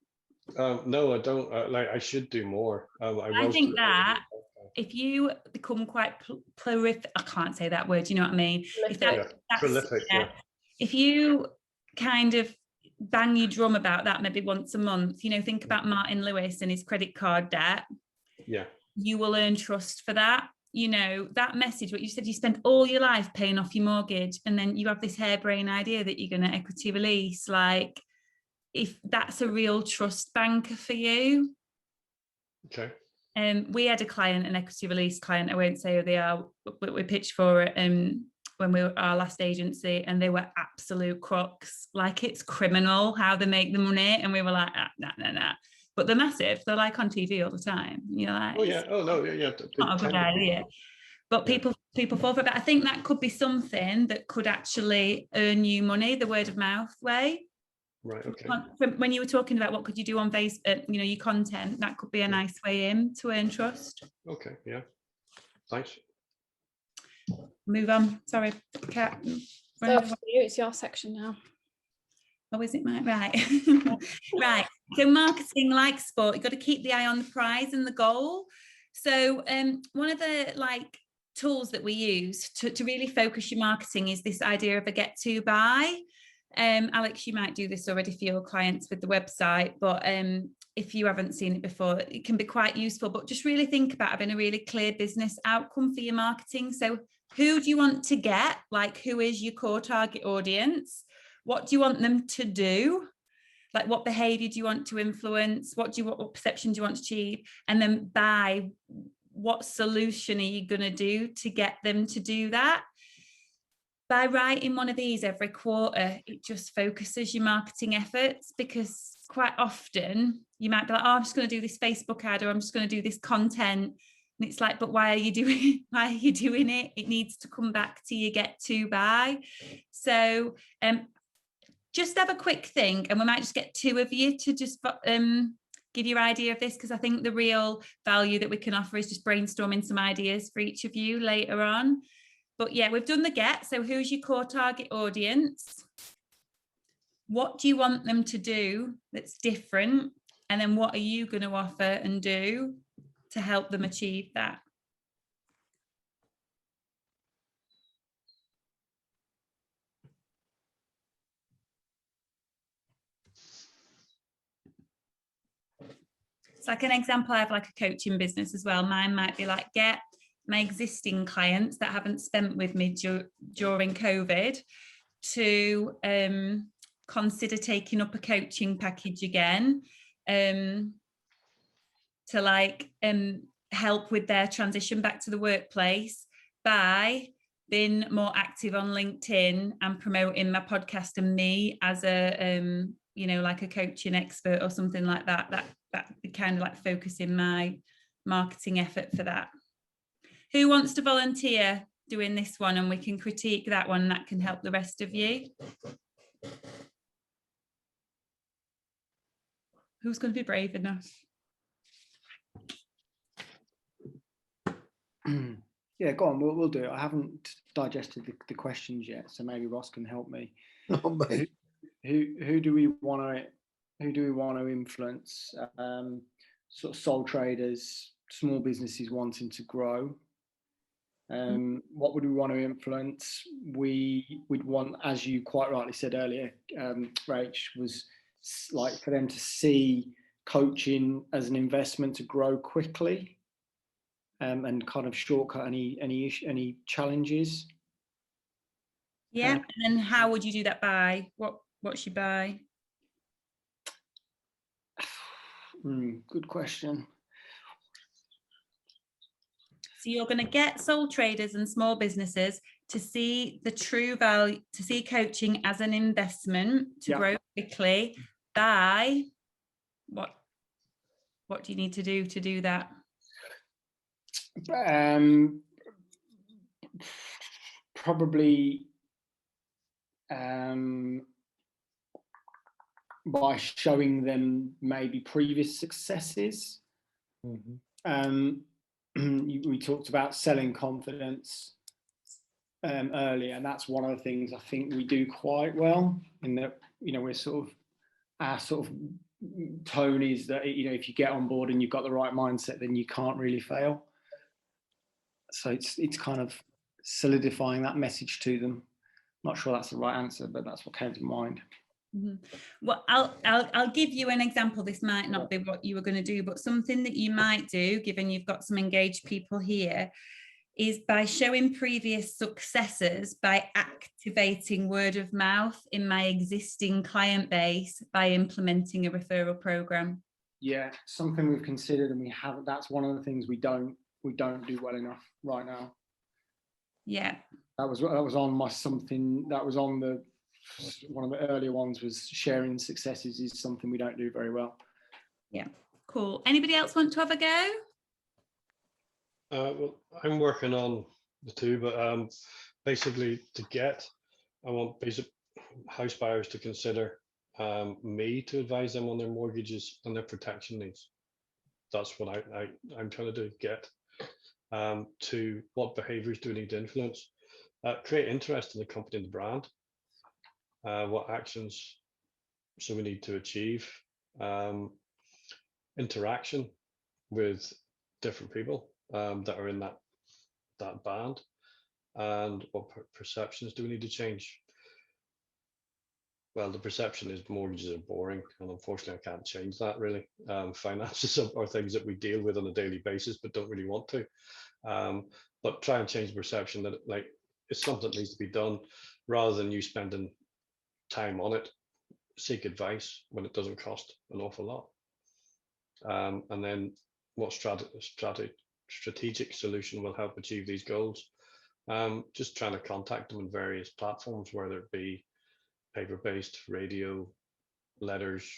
No, I don't. I should do more. I think that if you become quite prolific, I can't say that word, you know what I mean? Prolific, yeah. If you kind of bang your drum about that maybe once a month, you know, think about Martin Lewis and his credit card debt. Yeah. You will earn trust for that. You know, that message, what you said, you spent all your life paying off your mortgage and then you have this harebrained idea that you're going to equity release. Like, if that's a real trust banker for you. Okay. We had a client, an equity release client, I won't say who they are, but we pitched for it when we were our last agency, and they were absolute crooks. Like, it's criminal how they make the money. And we were like, nah. But they're massive. They're like on TV all the time. You're like, oh yeah, oh no, yeah. Not a good idea. But people fall for it. But I think that could be something that could actually earn you money, the word of mouth way. Right. Okay. When you were talking about what could you do on Facebook, you know, your content, that could be a nice way in to earn trust. Okay. Yeah. Thanks. Move on. Sorry, Kat. So for you, it's your section now. Oh, is it mine? Right. Right. So marketing, like sport, you've got to keep the eye on the prize and the goal. So one of the tools that we use to really focus your marketing is this idea of a get to buy. Alex, you might do this already for your clients with the website, but if you haven't seen it before, it can be quite useful. But just really think about having a really clear business outcome for your marketing. So who do you want to get? Like, who is your core target audience? What do you want them to do? Like, what behavior do you want to influence? What perception do you want to achieve? And then buy, what solution are you going to do to get them to do that? By writing one of these every quarter, it just focuses your marketing efforts, because quite often you might be like, oh, I'm just going to do this Facebook ad, or I'm just going to do this content. And it's like, but why are you doing it? It needs to come back to you get to buy. So just have a quick think, and we might just get two of you to just give your idea of this, because I think the real value that we can offer is just brainstorming some ideas for each of you later on. But yeah, we've done the get. So who's your core target audience? What do you want them to do that's different? And then what are you going to offer and do to help them achieve that? It's like an example, I have like a coaching business as well. Mine might be like, get my existing clients that haven't spent with me during COVID to consider taking up a coaching package again, to like help with their transition back to the workplace by being more active on LinkedIn and promoting my podcast and me as a like a coaching expert or something like that. That kind of like focusing my marketing effort for that. Who wants to volunteer doing this one, and we can critique that one, that can help the rest of you? Who's going to be brave enough? Yeah, go on, we'll do it. I haven't digested the questions yet, so maybe Ross can help me. Oh, mate. Who do we want to influence? Sort of sole traders, small businesses wanting to grow. What would we want to influence? We would want, as you quite rightly said earlier, Rach, was like for them to see coaching as an investment to grow quickly, and kind of shortcut any challenges. Yeah, and then how would you do that by? What's your buy? Good question. So you're going to get sole traders and small businesses to see the true value, to see coaching as an investment to grow quickly by what do you need to do that? Probably by showing them maybe previous successes. We talked about selling confidence earlier, and that's one of the things I think we do quite well, in that we're our tone is that if you get on board and you've got the right mindset, then you can't really fail. So it's kind of solidifying that message to them. Not sure that's the right answer, but that's what came to mind. Well, I'll give you an example. This might not be what you were going to do, but something that you might do, given you've got some engaged people here, is by showing previous successes by activating word of mouth in my existing client base by implementing a referral program. Yeah, something we've considered, and we haven't. That's one of the things we don't do well enough right now. Yeah, that was on one of the earlier ones, was sharing successes is something we don't do very well. Yeah, cool. Anybody else want to have a go? Well, I'm working on the two, but basically I want basic house buyers to consider me to advise them on their mortgages and their protection needs. That's what I'm trying to do. To what behaviors do we need to influence? Create interest in the company and the brand. What actions so we need to achieve? Interaction with different people that are in that band, and what perceptions do we need to change? Well, the perception is mortgages are boring, and unfortunately I can't change that really. Finances are things that we deal with on a daily basis but don't really want to, but try and change the perception that it's something that needs to be done, rather than you spending time on it. Seek advice when it doesn't cost an awful lot, and then what strategic solution will help achieve these goals. Just trying to contact them on various platforms, whether it be paper-based, radio, letters,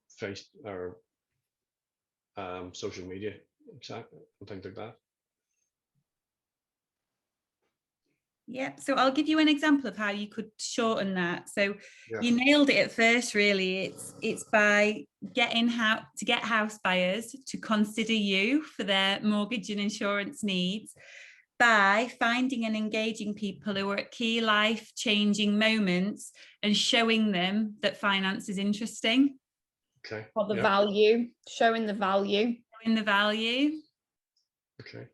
face, or social media, exactly, and things like that. Yep. So I'll give you an example of how you could shorten that. So Yeah. you nailed it at first, really. It's by getting to get house buyers to consider you for their mortgage and insurance needs, by finding and engaging people who are at key life changing moments and showing them that finance is interesting. Okay. Or the yeah. value, showing the value. Showing the value. Okay.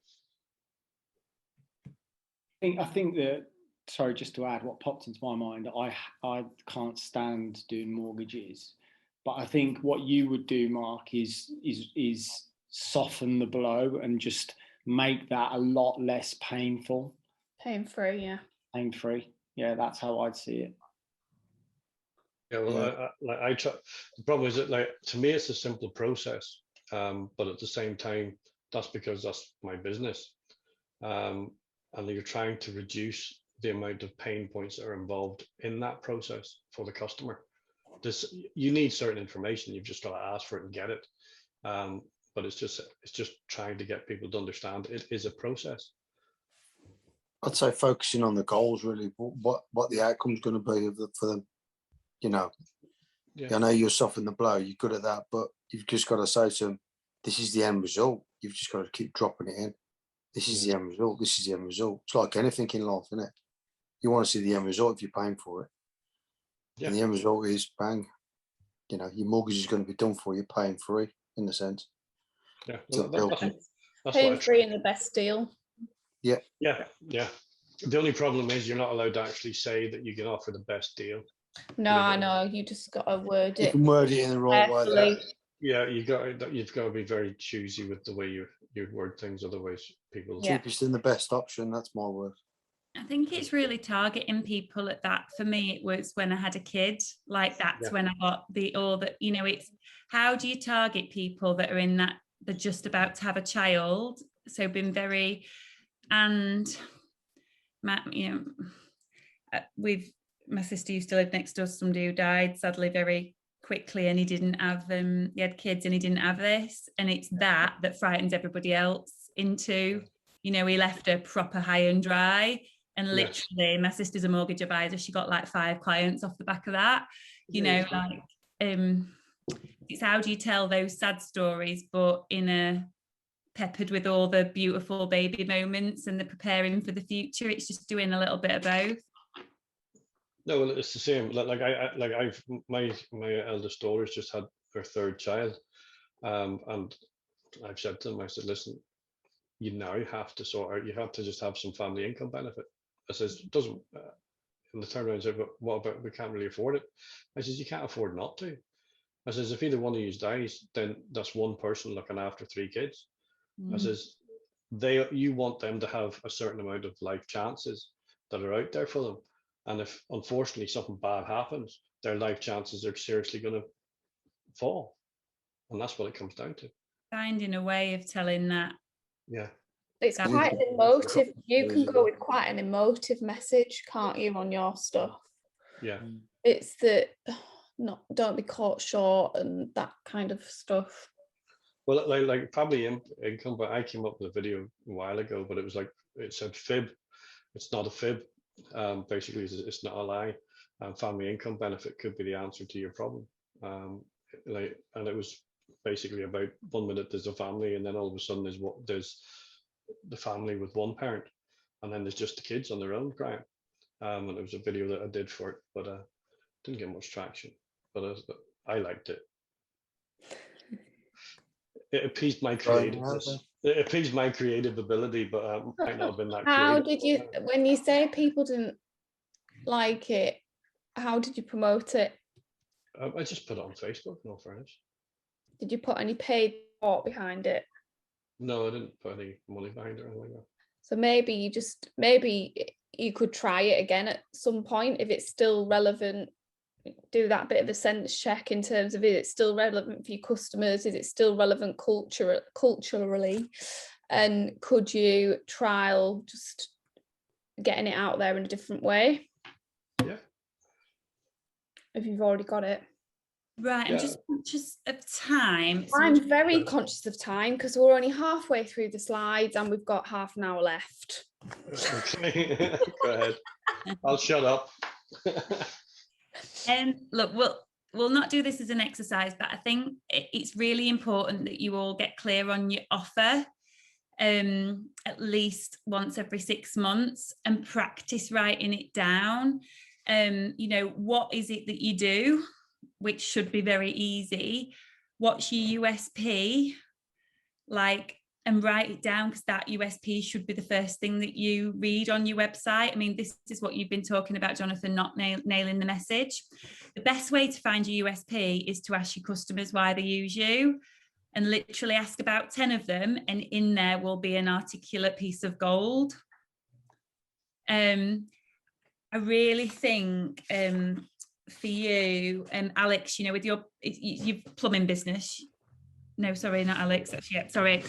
I think that, sorry, just to add what popped into my mind, I can't stand doing mortgages, but I think what you would do, Mark, is soften the blow and just make that a lot less painful. Pain-free, yeah. Pain-free. Yeah, that's how I'd see it. Yeah, well, I try. The problem is that, like, to me, it's a simple process, but at the same time, that's because that's my business, and you're trying to reduce the amount of pain points that are involved in that process for the customer. You need certain information. You've just got to ask for it and get it. But it's just trying to get people to understand it is a process. I'd say focusing on the goals, really, what the outcome's going to be for them. You know, Yeah. I know you'll soften the blow. You're good at that, but you've just got to say to them, "This is the end result." You've just got to keep dropping it in. This is the end result. This is the end result. It's like anything in life, isn't it? You want to see the end result if you're paying for it. Yeah. And the end result is bang. You know, your mortgage is going to be done for you, paying free in a sense. Yeah. Well, that's Pain-free and the best deal. Yeah. The only problem is you're not allowed to actually say that you can offer the best deal. No, I know. You just got to word You it. can word it in the right way. Carefully. Yeah, you've got to be very choosy with the way you word things. Otherwise, people. Yeah. Cheapest and the best option. That's my word. I think it's really targeting people at that. For me, it was when I had a kid. Like that's when I got it's how do you target people that are in that, they're just about to have a child. So been very, and my sister used to live next door to somebody who died sadly very quickly, and he didn't have he had kids and he didn't have this, and it's that frightens everybody else into, he left her proper high and dry. And literally, my sister's a mortgage advisor. She got like 5 clients off the back of that. It's how do you tell those sad stories, but peppered with all the beautiful baby moments and the preparing for the future. It's just doing a little bit of both. No, well, it's the same. My eldest daughter's just had her 3rd child, and I've said to them, I said, listen, you now have to sort out. You have to just have some family income benefit. I says, doesn't, and they turned around and said, but what about, we can't really afford it? I says, you can't afford not to. I says, if either one of you dies, then that's one person looking after 3 kids. I says, you want them to have a certain amount of life chances that are out there for them. And if unfortunately something bad happens, their life chances are seriously going to fall. And that's what it comes down to. Finding a way of telling that. Yeah. It's quite an emotive, you can go with quite an emotive message, can't you, on your stuff? Yeah. It's that, don't be caught short and that kind of stuff. Well, like probably income, but I came up with a video a while ago, but it was like, it said fib. It's not a fib. Basically, it's not a lie. Family income benefit could be the answer to your problem. And it was basically about 1 minute there's a family, and then all of a sudden there's the family with one parent, and then there's just the kids on their own crying. And it was a video that I did for it, but didn't get much traction. But I liked it. It appeased my creativeness. It appeased my creative ability, but might not have been that How creative. did you, when you say people didn't like it, how did you promote it? I just put it on Facebook, in all fairness. Did you put any paid thought behind it? No, I didn't put any money behind it or anything like that. So maybe you could try it again at some point if it's still relevant. Do that bit of a sense check in terms of, is it still relevant for your customers? Is it still relevant culturally? And could you trial just getting it out there in a different way? Yeah. If you've already got it. Right, I'm just conscious of time. So I'm very conscious of time because we're only halfway through the slides and we've got half an hour left. Okay. Go ahead. I'll shut up. Look, we'll not do this as an exercise, but I think it's really important that you all get clear on your offer at least once every 6 months and practice writing it down. You know, what is it that you do, which should be very easy. What's your USP? Like, and write it down, because that USP should be the first thing that you read on your website. I mean, this is what you've been talking about, Jonathan, not nailing the message. The best way to find your USP is to ask your customers why they use you, and literally ask about 10 of them, and in there will be an articulate piece of gold. I really think for you, Alex, you know, with your plumbing business. No, sorry, not Alex. Yeah, sorry.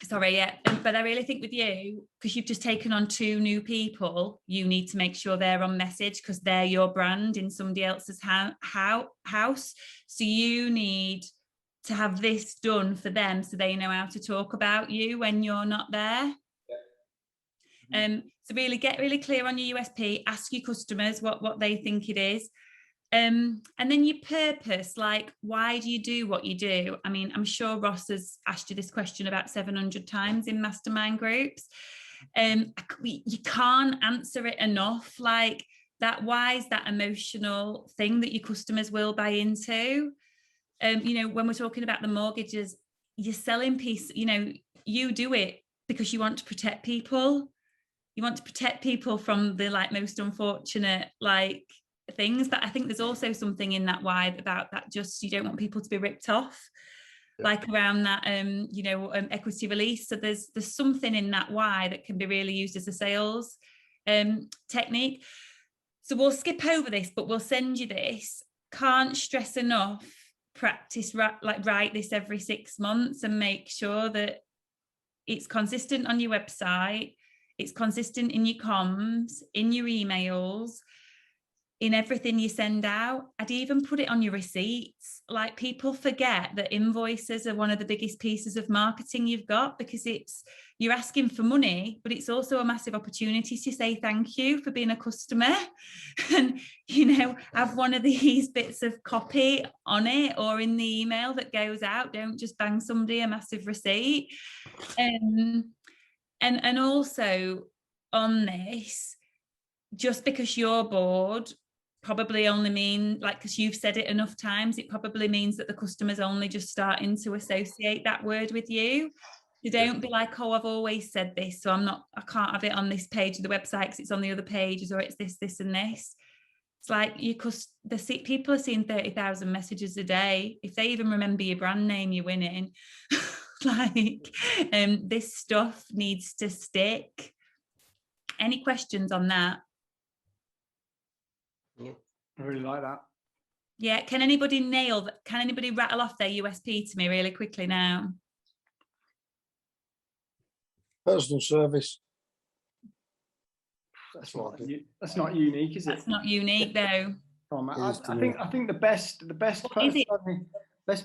Sorry, yeah. But I really think with you, because you've just taken on 2 new people, you need to make sure they're on message, because they're your brand in somebody else's house. So you need to have this done for them so they know how to talk about you when you're not there. So really get really clear on your USP, ask your customers what they think it is. And then your purpose, like, why do you do what you do? I mean, I'm sure Ross has asked you this question about 700 times in mastermind groups. You can't answer it enough. Like, that why is that emotional thing that your customers will buy into. You know, when we're talking about the mortgages, you're selling piece, you know, you do it because you want to protect people. You want to protect people from the like most unfortunate like things, but I think there's also something in that why about that, just you don't want people to be ripped off, like around that you know, equity release. So there's something in that why that can be really used as a sales technique. So we'll skip over this, but we'll send you this. Can't stress enough, practice write this every 6 months and make sure that it's consistent on your website, it's consistent in your comms, in your emails, in everything you send out. I'd even put it on your receipts. Like, people forget that invoices are one of the biggest pieces of marketing you've got, because you're asking for money, but it's also a massive opportunity to say thank you for being a customer. And, you know, have one of these bits of copy on it or in the email that goes out. Don't just bang somebody a massive receipt. And also on this, just because you're bored probably only mean, like, because you've said it enough times, it probably means that the customer's only just starting to associate that word with you. You don't be like, oh, I've always said this, so I can't have it on this page of the website because it's on the other pages, or it's this and this. It's like people are seeing 30,000 messages a day. If they even remember your brand name, you're winning. Like, this stuff needs to stick. Any questions on that? I really like that. Yeah, can anybody nail that? Can anybody rattle off their USP to me really quickly now? Personal service. That's not unique, is it? That's not unique though. I think the best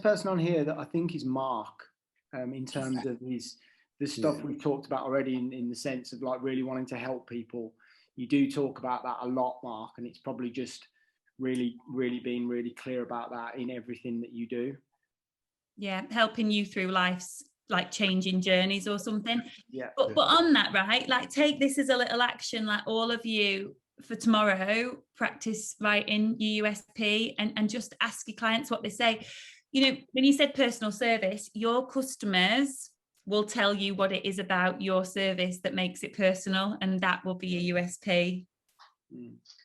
person on here that I think is Mark, in terms of the stuff we've talked about already, in the sense of like really wanting to help people. You do talk about that a lot, Mark, and it's probably just really being really clear about that in everything that you do. Yeah, helping you through life's like changing journeys or something. Yeah. But on that, right, like, take this as a little action, like all of you, for tomorrow, practice writing your USP and just ask your clients what they say. You know, when you said personal service, your customers will tell you what it is about your service that makes it personal, and that will be your USP.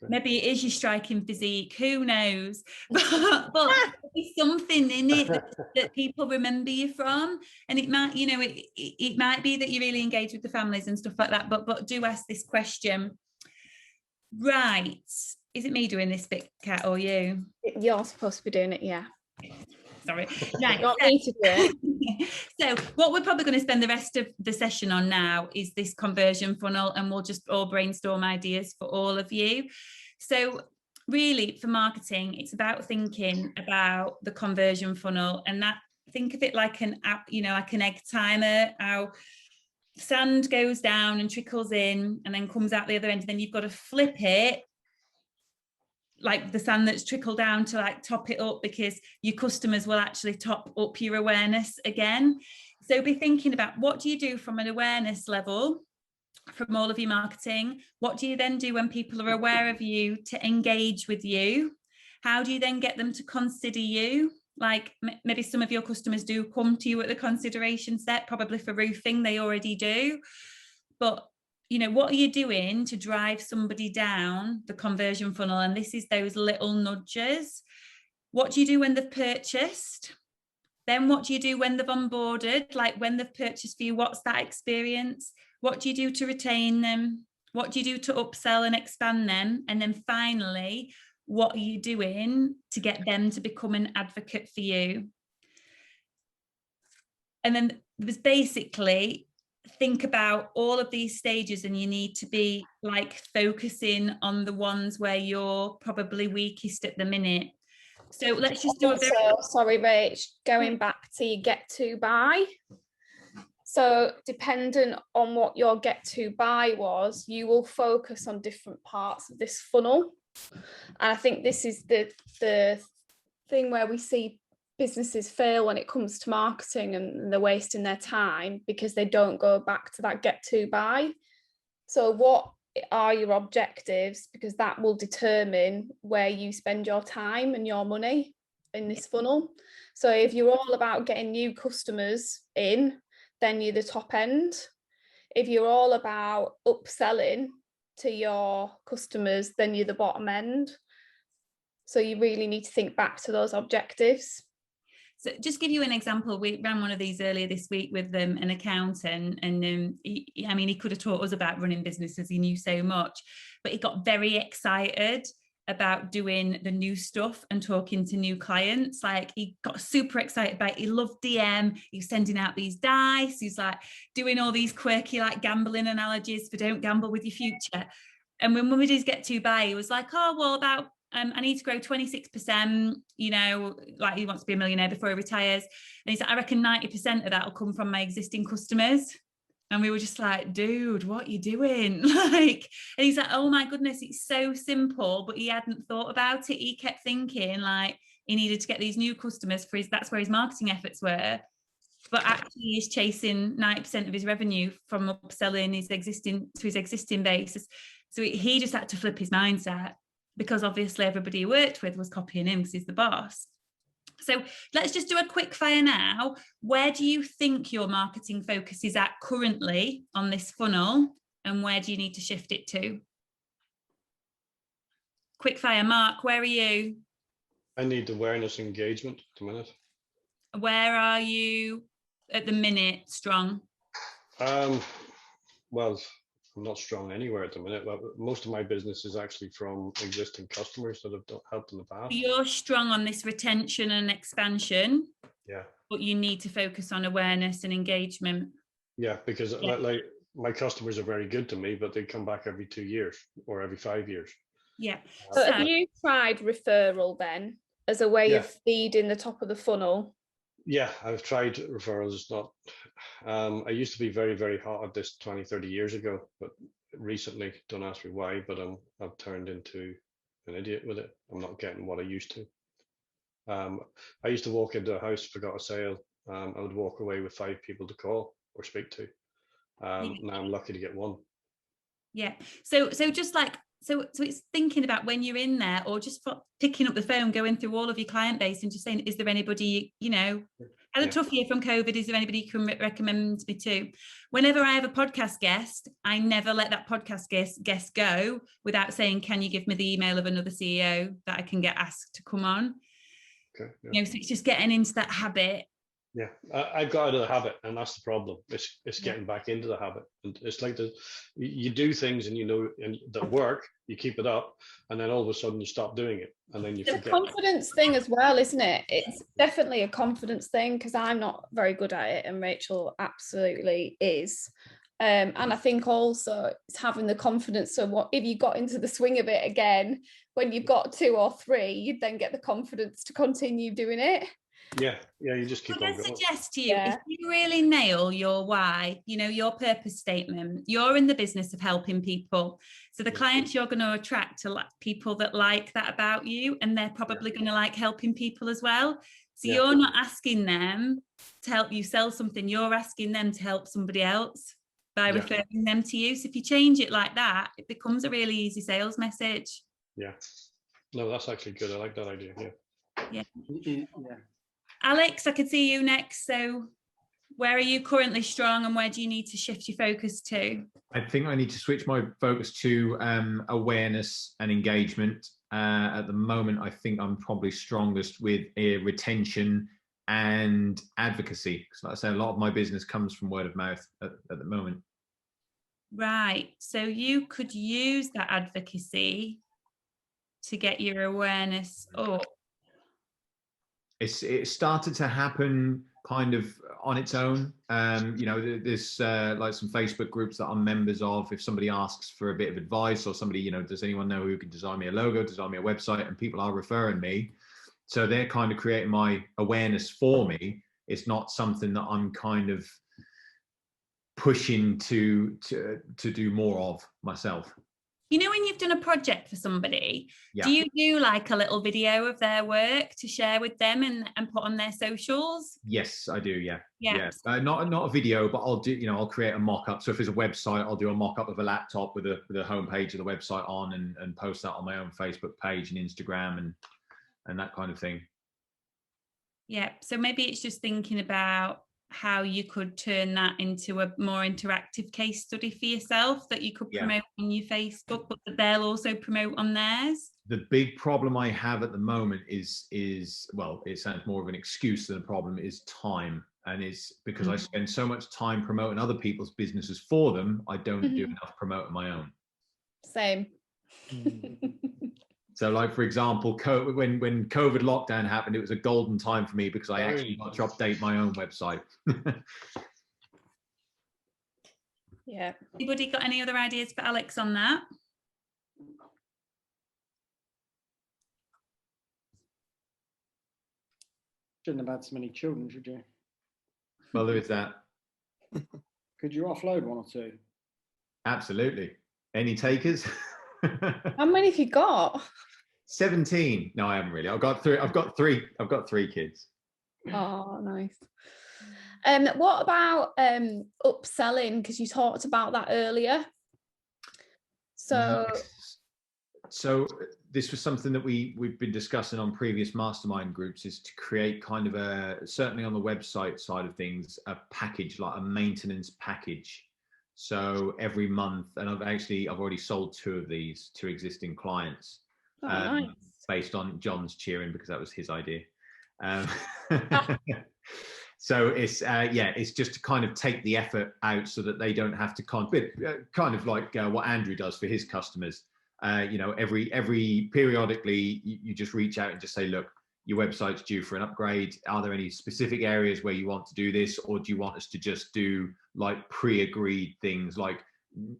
Maybe it is your striking physique, who knows? But there's something in it that people remember you from, and it might, you know, it might be that you really engage with the families and stuff like that. But do ask this question. Right? Is it me doing this bit, Kat, or you? You're supposed to be doing it, yeah. Sorry. Right. Not me to do it. So what we're probably going to spend the rest of the session on now is this conversion funnel, and we'll just all brainstorm ideas for all of you. So really for marketing, it's about thinking about the conversion funnel, and that, think of it like an app, you know, like an egg timer, how sand goes down and trickles in and then comes out the other end, and then you've got to flip it like the sand that's trickled down to like top it up, because your customers will actually top up your awareness again. So be thinking about, what do you do from an awareness level from all of your marketing? What do you then do when people are aware of you to engage with you? How do you then get them to consider you? Like maybe some of your customers do come to you at the consideration step, probably for roofing, they already do. But, you know, what are you doing to drive somebody down the conversion funnel? And this is those little nudges. What do you do when they've purchased? Then what do you do when they've onboarded? Like when they've purchased for you, what's that experience? What do you do to retain them? What do you do to upsell and expand them? And then finally, what are you doing to get them to become an advocate for you? And then there's basically, think about all of these stages, and you need to be like focusing on the ones where you're probably weakest at the minute. So let's just do a very... Sorry, Rach, going back to your get to buy. So dependent on what your get to buy was, you will focus on different parts of this funnel. And I think this is the thing where we see businesses fail when it comes to marketing, and they're wasting their time because they don't go back to that get to buy. So what are your objectives? Because that will determine where you spend your time and your money in this funnel. So if you're all about getting new customers in, then you're the top end. If you're all about upselling to your customers, then you're the bottom end. So you really need to think back to those objectives. So just give you an example, we ran one of these earlier this week with an accountant, and he could have taught us about running businesses, he knew so much, but he got very excited about doing the new stuff and talking to new clients. Like he got super excited about it. He loved DM, he was sending out these dice, he's like doing all these quirky like gambling analogies for don't gamble with your future. And when we did get to buy, he was like, oh well, about I need to grow 26%, you know, like he wants to be a millionaire before he retires. And he's like, I reckon 90% of that will come from my existing customers. And we were just like, dude, what are you doing? Like, and he's like, oh my goodness, it's so simple, but he hadn't thought about it. He kept thinking like he needed to get these new customers for that's where his marketing efforts were. But actually he's chasing 90% of his revenue from upselling his existing base. So he just had to flip his mindset, because obviously everybody he worked with was copying him because he's the boss. So let's just do a quick fire now. Where do you think your marketing focus is at currently on this funnel, and where do you need to shift it to? Quick fire, Mark, where are you? I need awareness engagement at the minute. Where are you at the minute, strong? Well, I'm not strong anywhere at the minute. Most of my business is actually from existing customers that have helped in the past. You're strong on this retention and expansion. Yeah. But you need to focus on awareness and engagement. Yeah, because like my customers are very good to me, but they come back every 2 years or every 5 years. Yeah. So have you tried referral then as a way of feeding the top of the funnel? Yeah, I've tried referrals. It's not, I used to be very, very hot at this 20, 30 years ago, but recently, don't ask me why, but I've turned into an idiot with it. I'm not getting what I used to. I used to walk into a house, forgot a sale. I would walk away with 5 people to call or speak to. Now I'm lucky to get 1. Yeah. So just like, so it's thinking about when you're in there, or just picking up the phone, going through all of your client base and just saying, is there anybody, you know, had a tough year from COVID, is there anybody you can recommend me to? Whenever I have a podcast guest, I never let that podcast guest go without saying, can you give me the email of another CEO that I can get asked to come on? Okay, yeah. You know, so it's just getting into that habit. Yeah, I've got out of the habit, and that's the problem. It's getting back into the habit, and it's like you do things and you know and that work, you keep it up, and then all of a sudden you stop doing it, and then you forget. It's a confidence thing as well, isn't it? It's definitely a confidence thing, because I'm not very good at it, and Rachel absolutely is. And I think also it's having the confidence. So what if you got into the swing of it again, when you've got 2 or 3, you'd then get the confidence to continue doing it. Yeah, you just keep I'm on going to going. suggest to you, if you really nail your why, your purpose statement, you're in the business of helping people. So the clients you're going to attract to people that like that about you, and they're probably going to like helping people as well. So you're not asking them to help you sell something, you're asking them to help somebody else by referring them to you. So if you change it like that, it becomes a really easy sales message. Yeah. No, that's actually good. I like that idea. Yeah. Yeah. Alex, I could see you next. So where are you currently strong and where do you need to shift your focus to? I think I need to switch my focus to awareness and engagement. At the moment, I think I'm probably strongest with retention and advocacy. Because like I say, a lot of my business comes from word of mouth at the moment. Right. So you could use that advocacy to get your awareness up. It started to happen kind of on its own. There's like some Facebook groups that I'm members of. If somebody asks for a bit of advice, or somebody, does anyone know who can design me a logo, design me a website, and people are referring me. So they're kind of creating my awareness for me. It's not something that I'm kind of pushing to do more of myself. When you've done a project for somebody, do you do like a little video of their work to share with them and put on their socials? Yes, I do. Yeah. Not Not a video, but I'll do. I'll create a mock-up. So if it's a website, I'll do a mock-up of a laptop with a homepage of the website on, and post that on my own Facebook page and Instagram and that kind of thing. Yeah. So maybe it's just thinking about how you could turn that into a more interactive case study for yourself that you could promote on your Facebook, but that they'll also promote on theirs. The big problem I have at the moment is well, it sounds more of an excuse than a problem, is time. And it's because I spend so much time promoting other people's businesses for them, I don't do enough promoting my own. Same. So like, for example, when COVID lockdown happened, it was a golden time for me because I actually got to update my own website. Yeah. Anybody got any other ideas for Alex on that? Shouldn't have had so many children, should you? Well, there is that. Could you offload 1 or 2? Absolutely. Any takers? How many have you got? 17. No, I haven't really. I've got 3 kids. Oh, nice. What about upselling? Because you talked about that earlier. So yes. So this was something that we've been discussing on previous mastermind groups, is to create kind of certainly on the website side of things, a package, like a maintenance package. So every month, and I've already sold 2 of these to existing clients. nice. Based on John's cheering, because that was his idea. So it's just to kind of take the effort out so that they don't have to kind of like what Andrew does for his customers. Every periodically you just reach out and just say, look, your website's due for an upgrade. Are there any specific areas where you want to do this, or do you want us to just do like pre-agreed things, like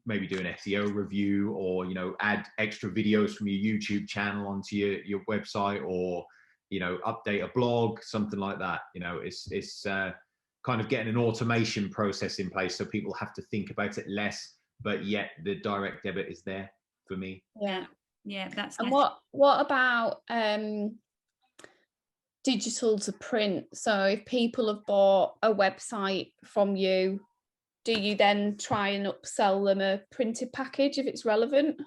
maybe do an SEO review, or add extra videos from your YouTube channel onto your website, or update a blog, something like that. It's kind of getting an automation process in place so people have to think about it less, but yet the direct debit is there for me. Yeah, that's and nice. what about digital to print? So if people have bought a website from you, do you then try and upsell them a printed package if it's relevant?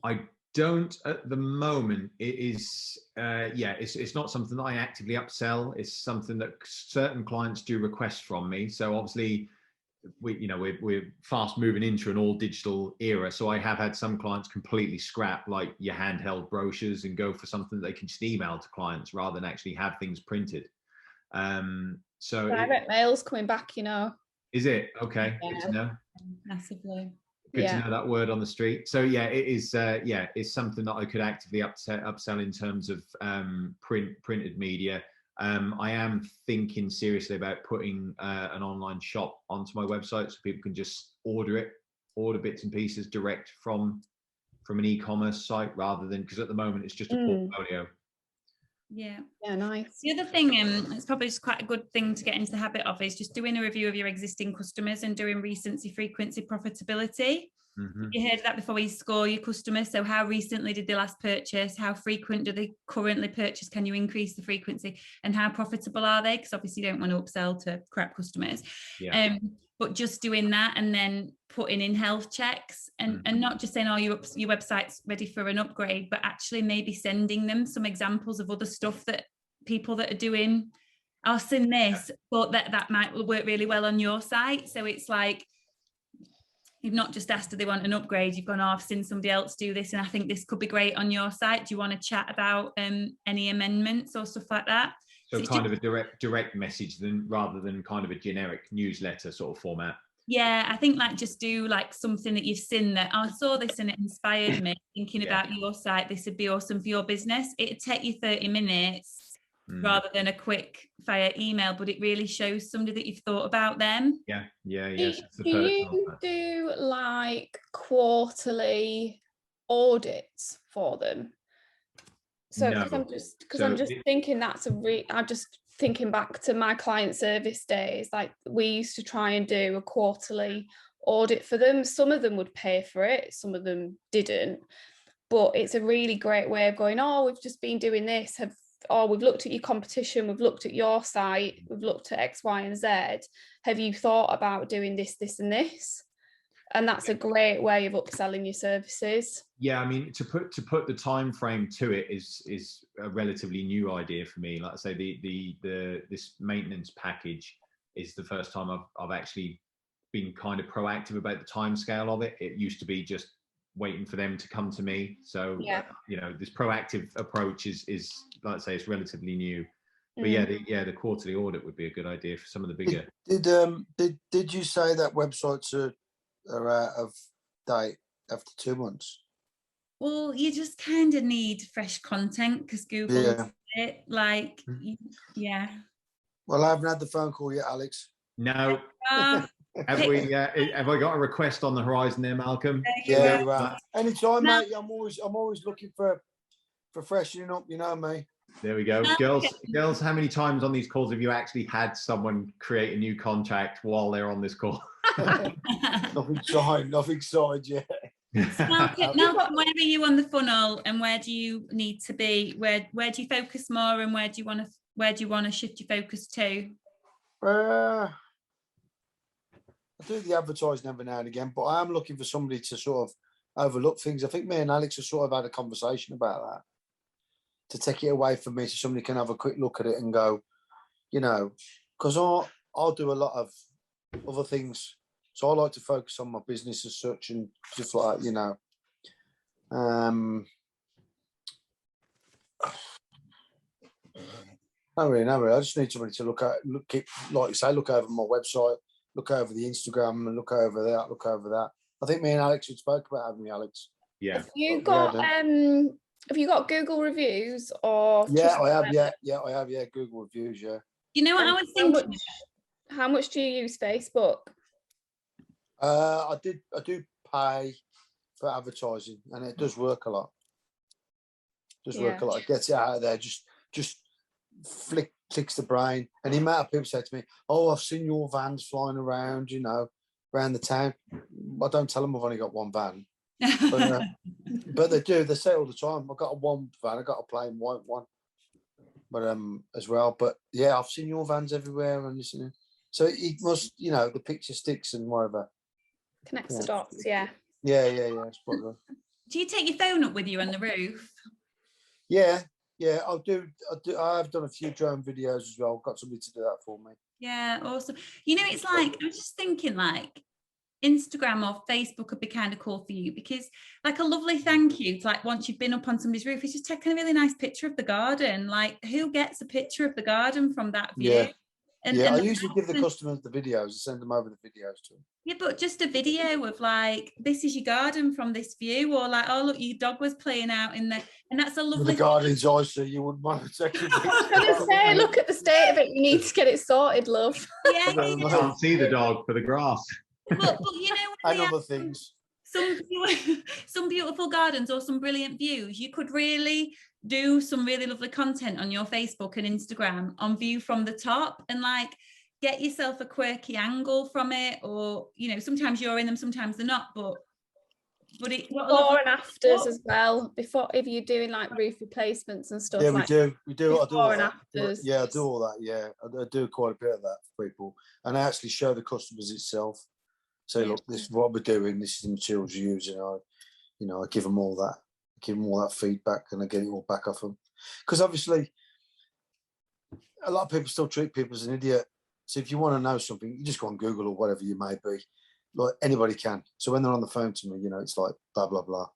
I don't at the moment. It is it's not something that I actively upsell. It's something that certain clients do request from me. So obviously we're fast moving into an all digital era, so I have had some clients completely scrap like your handheld brochures and go for something they can just email to clients rather than actually have things printed. So direct mail's coming back, Is it? Okay. Yeah. Good to know. Massively. Good to know that word on the street. So yeah, it is. It's something that I could actively upsell in terms of printed media. I am thinking seriously about putting an online shop onto my website so people can just order bits and pieces direct from an e-commerce site rather than, because at the moment it's just a portfolio. Yeah. Yeah, nice. The other thing, it's probably just quite a good thing to get into the habit of, is just doing a review of your existing customers and doing recency, frequency, profitability. You heard that before, you score your customers. So how recently did they last purchase? How frequent do they currently purchase? Can you increase the frequency? And how profitable are they? Because obviously you don't want to upsell to crap customers. Yeah. But just doing that and then putting in health checks and not just saying, oh, your website's ready for an upgrade, but actually maybe sending them some examples of other stuff that people that are doing are seeing this, but that might work really well on your site. So it's like, you've not just asked, do they want an upgrade? You've gone, oh, I've seen somebody else do this and I think this could be great on your site. Do you want to chat about any amendments or stuff like that? So kind of a direct message rather than kind of a generic newsletter sort of format. Yeah, I think like just do like something that you've seen that, I saw this and it inspired me thinking about your site. This would be awesome for your business. It'd take you 30 minutes rather than a quick fire email, but it really shows somebody that you've thought about them. Yeah. Do you do like quarterly audits for them? So because I'm just thinking I'm just thinking back to my client service days. Like we used to try and do a quarterly audit for them. Some of them would pay for it, some of them didn't. But it's a really great way of going, oh, we've just been doing this. We've looked at your competition, we've looked at your site, we've looked at X, Y, and Z. Have you thought about doing this, this, and this? And that's a great way of upselling your services. Yeah, I mean, to put the time frame to it is a relatively new idea for me. Like I say, this maintenance package is the first time I've actually been kind of proactive about the time scale of it. It used to be just waiting for them to come to me. So this proactive approach is like I say, it's relatively new. But the quarterly audit would be a good idea for some of the bigger. Did you say that websites are out of date after 2 months? Well, you just kind of need fresh content because Google it. Like, Well, I haven't had the phone call yet, Alex. No. Have I got a request on the horizon there, Malcolm? Yeah, you are. Anytime, mate. I'm always looking for freshening up. You know me. There we go. Girls, how many times on these calls have you actually had someone create a new contact while they're on this call? Nothing signed yet. Malcolm, where are you on the funnel and where do you need to be? Where do you focus more and where do you want to shift your focus to? I do the advertising every now and again, but I am looking for somebody to sort of overlook things. I think me and Alex have sort of had a conversation about that, to take it away from me so somebody can have a quick look at it and go, because I'll do a lot of other things. So I like to focus on my business as such and just like, No, really. I just need somebody to look over my website, look over the Instagram and look over that. I think me and Alex had spoke about having me, Alex. Yeah. Have you got Google reviews or? Yeah, I have. Yeah, I have. Yeah, Google reviews. Yeah. You know what I was thinking? How much do you use Facebook? I do pay for advertising, and it does work a lot. It gets it out of there. Just clicks the brain. And the amount of people say to me, "Oh, I've seen your vans flying around, around the town." I don't tell them I've only got one van, but they do. They say all the time, "I've got a one van. I've got a plain white one." But as well. But yeah, I've seen your vans everywhere, and listening. So it must, the picture sticks and whatever. Connects the dots, yeah. Yeah. Do you take your phone up with you on the roof? Yeah, I'll do. I've done a few drone videos as well. Got somebody to do that for me. Yeah, awesome. It's like, I was just thinking like Instagram or Facebook would be kind of cool for you because like a lovely thank you to like once you've been up on somebody's roof, it's just taking a really nice picture of the garden. Like who gets a picture of the garden from that view? And, I and usually give the customers the videos, send them over the videos to them. yeah, but just a video of like, this is your garden from this view, or like, oh look, your dog was playing out in there, and that's a With lovely the garden's eyes, so you wouldn't want to take your I was going to say, look at the state of it. You need to get it sorted, love. Yeah, No, yeah. Can't see the dog for the grass. But you know, when and they other have things. some beautiful gardens or some brilliant views, you could really do some really lovely content on your Facebook and Instagram on view from the top, and like get yourself a quirky angle from it, or you know, sometimes you're in them, sometimes they're not, but it Before and afters as well. Before, if you're doing like roof replacements and stuff. Yeah, like we do. I do all before and that. afters. Yeah, I do all that. Yeah, I do quite a bit of that for people, and I actually show the customers itself. Say, look, this is what we're doing. This is the materials you're using. I give them all that. Give them all that feedback, and I get it all back off them. Because obviously, a lot of people still treat people as an idiot. So if you want to know something, you just go on Google or whatever you may be. Like anybody can. So when they're on the phone to me, it's like blah blah blah,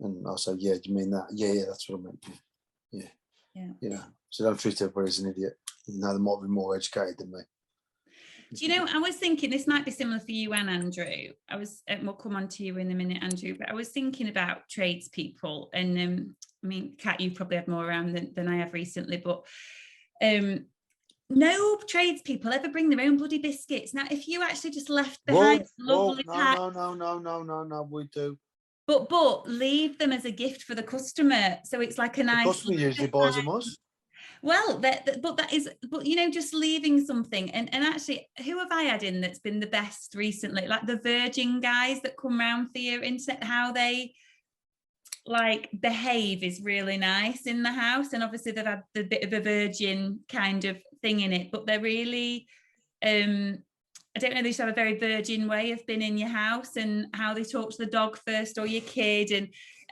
and I'll say, yeah, do you mean that? Yeah, that's what I meant. Yeah. So don't treat everybody as an idiot. They might be more educated than me. Do you know, I was thinking this might be similar for you and Andrew. We'll come on to you in a minute, Andrew, but I was thinking about tradespeople, and I mean, Kat, you've probably had more around than I have recently, but no tradespeople ever bring their own bloody biscuits. Now, if you actually just left behind No, we do. But leave them as a gift for the customer, so it's like a nice. The customer usually buys them us. Well, but just leaving something, and actually, who have I had in that's been the best recently? Like the Virgin guys that come round for your internet, how they like behave is really nice in the house, and obviously they've had the bit of a Virgin kind of thing in it, but they're really I don't know, they just have a very virgin way of being in your house, and how they talk to the dog first or your kid, and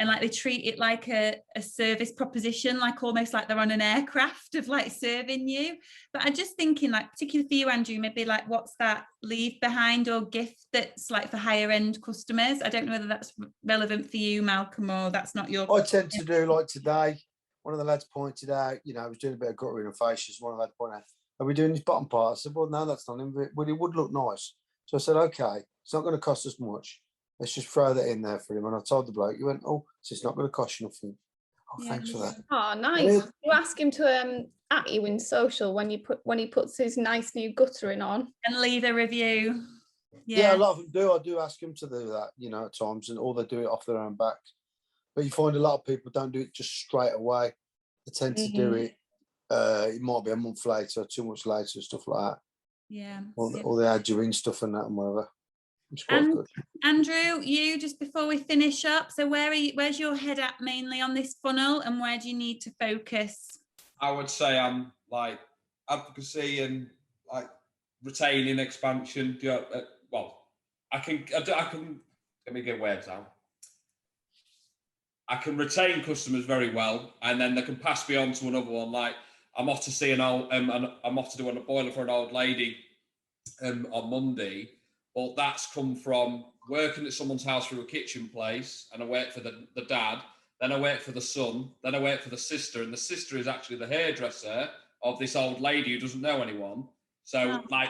like they treat it like a service proposition, like almost like they're on an aircraft of like serving you. But I'm just thinking, like particularly for you, Andrew, maybe like what's that leave behind or gift that's like for higher end customers? I don't know whether that's relevant for you, Malcolm, or that's not your. I tend to do like today. One of the lads pointed out, I was doing a bit of guttering and fascias. One of the lads pointed out, are we doing this bottom part? I said, well, no, that's not him. But it would look nice. So I said, okay, it's not going to cost us much. Let's just throw that in there for him. And I told the bloke, he went, oh, so it's not going to cost you nothing. Oh, thanks for that. Oh, nice. You ask him to at you in social when he puts his nice new guttering on. And leave a review. Yeah, a lot of them do. I do ask them to do that, at times, or they do it off their own back. But you find a lot of people don't do it just straight away. They tend to do it. It might be a month later, 2 months later, stuff like that. Yeah. Or they add you in stuff and that and whatever. It's quite And good. Andrew, you, just before we finish up, so where's your head at mainly on this funnel, and where do you need to focus? I would say I'm like advocacy and like retaining expansion. I can let me get words out. I can retain customers very well, and then they can pass me on to another one. Like I'm off to see I'm off to do a boiler for an old lady on Monday, but that's come from working at someone's house through a kitchen place, and I work for the dad, then I work for the son, then I work for the sister, and the sister is actually the hairdresser of this old lady who doesn't know anyone. So like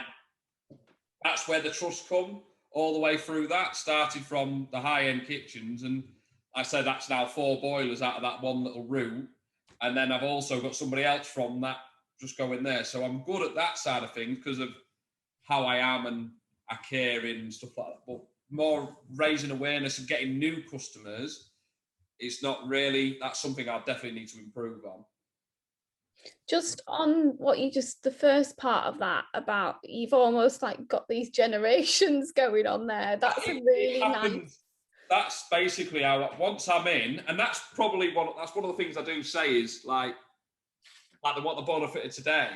that's where the trust come all the way through. That started from the high-end kitchens, and I said that's now 4 boilers out of that one little route. And then I've also got somebody else from that just going there. So I'm good at that side of things because of how I am and I care and stuff like that. But more raising awareness and getting new customers, it's not really, that's something I definitely need to improve on. Just on what the first part of that about you've almost like got these generations going on there. That's really nice. That's basically how, once I'm in, and that's probably one of the things I do say is like what the boiler fitted today.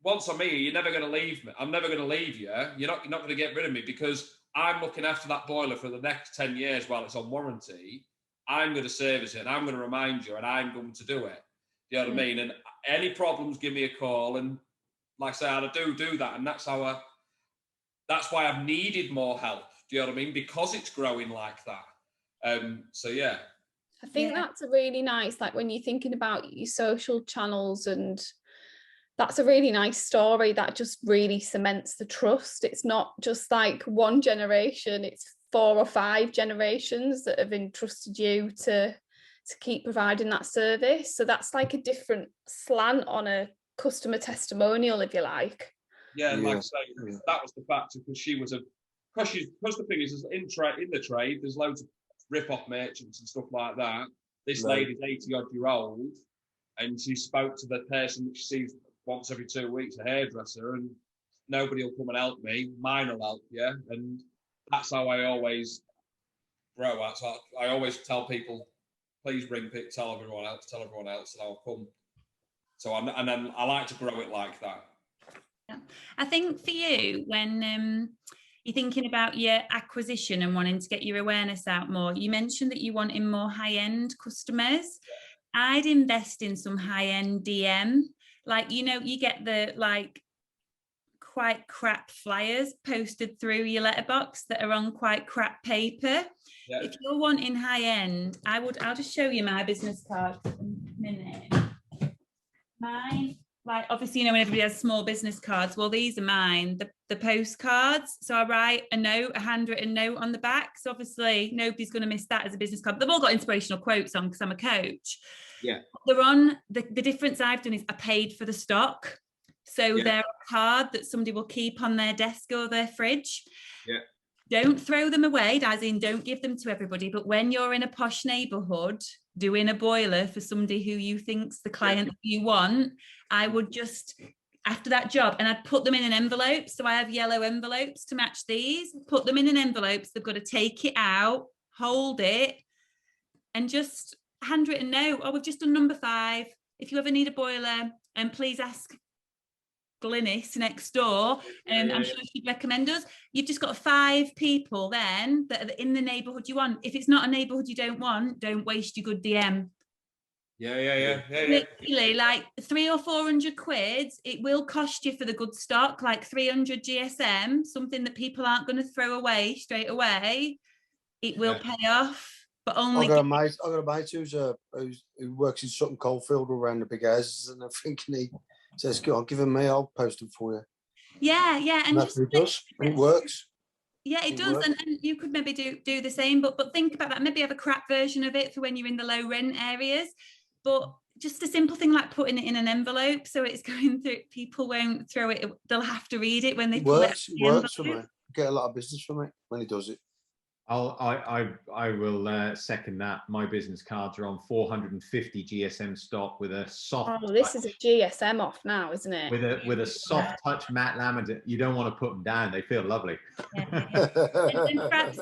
Once I'm here, you're never going to leave me. I'm never going to leave you. You're not going to get rid of me because I'm looking after that boiler for the next 10 years while it's on warranty. I'm going to service it and I'm going to remind you and I'm going to do it. You know what I mean? And any problems, give me a call. And like I say, I do that. And that's why I've needed more help. Do you know what I mean? Because it's growing like that. So yeah. I think that's a really nice, like when you're thinking about your social channels and That's a really nice story that just really cements the trust. It's not just like one generation, it's 4 or 5 generations that have entrusted you to keep providing that service. So that's like a different slant on a customer testimonial, if you like. Yeah, and like I say, that was the factor, because she was because the thing is in the trade, there's loads of rip-off merchants and stuff like that. This lady's 80-odd-year-old, and she spoke to the person that she sees once every 2 weeks, a hairdresser, and nobody will come and help me. Mine will help you, and that's how I always grow at. So I always tell people, please tell everyone else, and I'll come. So and then I like to grow it like that. Yeah. I think for you, when you're thinking about your acquisition and wanting to get your awareness out more, you mentioned that you wanted more high-end customers. I'd invest in some high-end DM. Like, you know, you get the like quite crap flyers posted through your letterbox that are on quite crap paper. Yeah. If you're wanting high-end, I'll just show you my business card for a minute. Mine, like, obviously, you know, when everybody has small business cards, well, these are mine, the postcards. So I write a handwritten note on the back. So obviously nobody's going to miss that as a business card. They've all got inspirational quotes on because I'm a coach. Yeah. They're on, the difference I've done is I paid for the stock. So they're a card that somebody will keep on their desk or their fridge. Yeah. Don't throw them away, as in don't give them to everybody. But when you're in a posh neighbourhood doing a boiler for somebody who you think's the client that you want, I would just, after that job, and I'd put them in an envelope. So I have yellow envelopes to match these. Put them in an envelope. So they've got to take it out, hold it, and just handwritten note. Oh, we've just done number 5. If you ever need a boiler, please ask Glynis next door, and I'm sure she'd recommend us. You've just got 5 people then that are in the neighbourhood you want. If it's not a neighbourhood you don't want, don't waste your good DM. Literally, like 300 or 400 quid, it will cost you for the good stock, like 300 GSM, something that people aren't going to throw away straight away. It will pay off, but only. I got a mate who works in Sutton Coldfield around the big houses, and I'm thinking he says, "Go on, give them me. I'll post them for you." Yeah, and that's what it does. It works. Yeah, it does, and you could maybe do the same, but think about that. Maybe have a crap version of it for when you're in the low rent areas. But just a simple thing like putting it in an envelope so it's going through. People won't throw it; they'll have to read it when they pull it. It works for me. Get a lot of business from it when he does it. I will second that. My business cards are on 450 GSM stock with a soft. Oh, this is a GSM off now, isn't it? With a soft touch matte laminate. You don't want to put them down; they feel lovely. And perhaps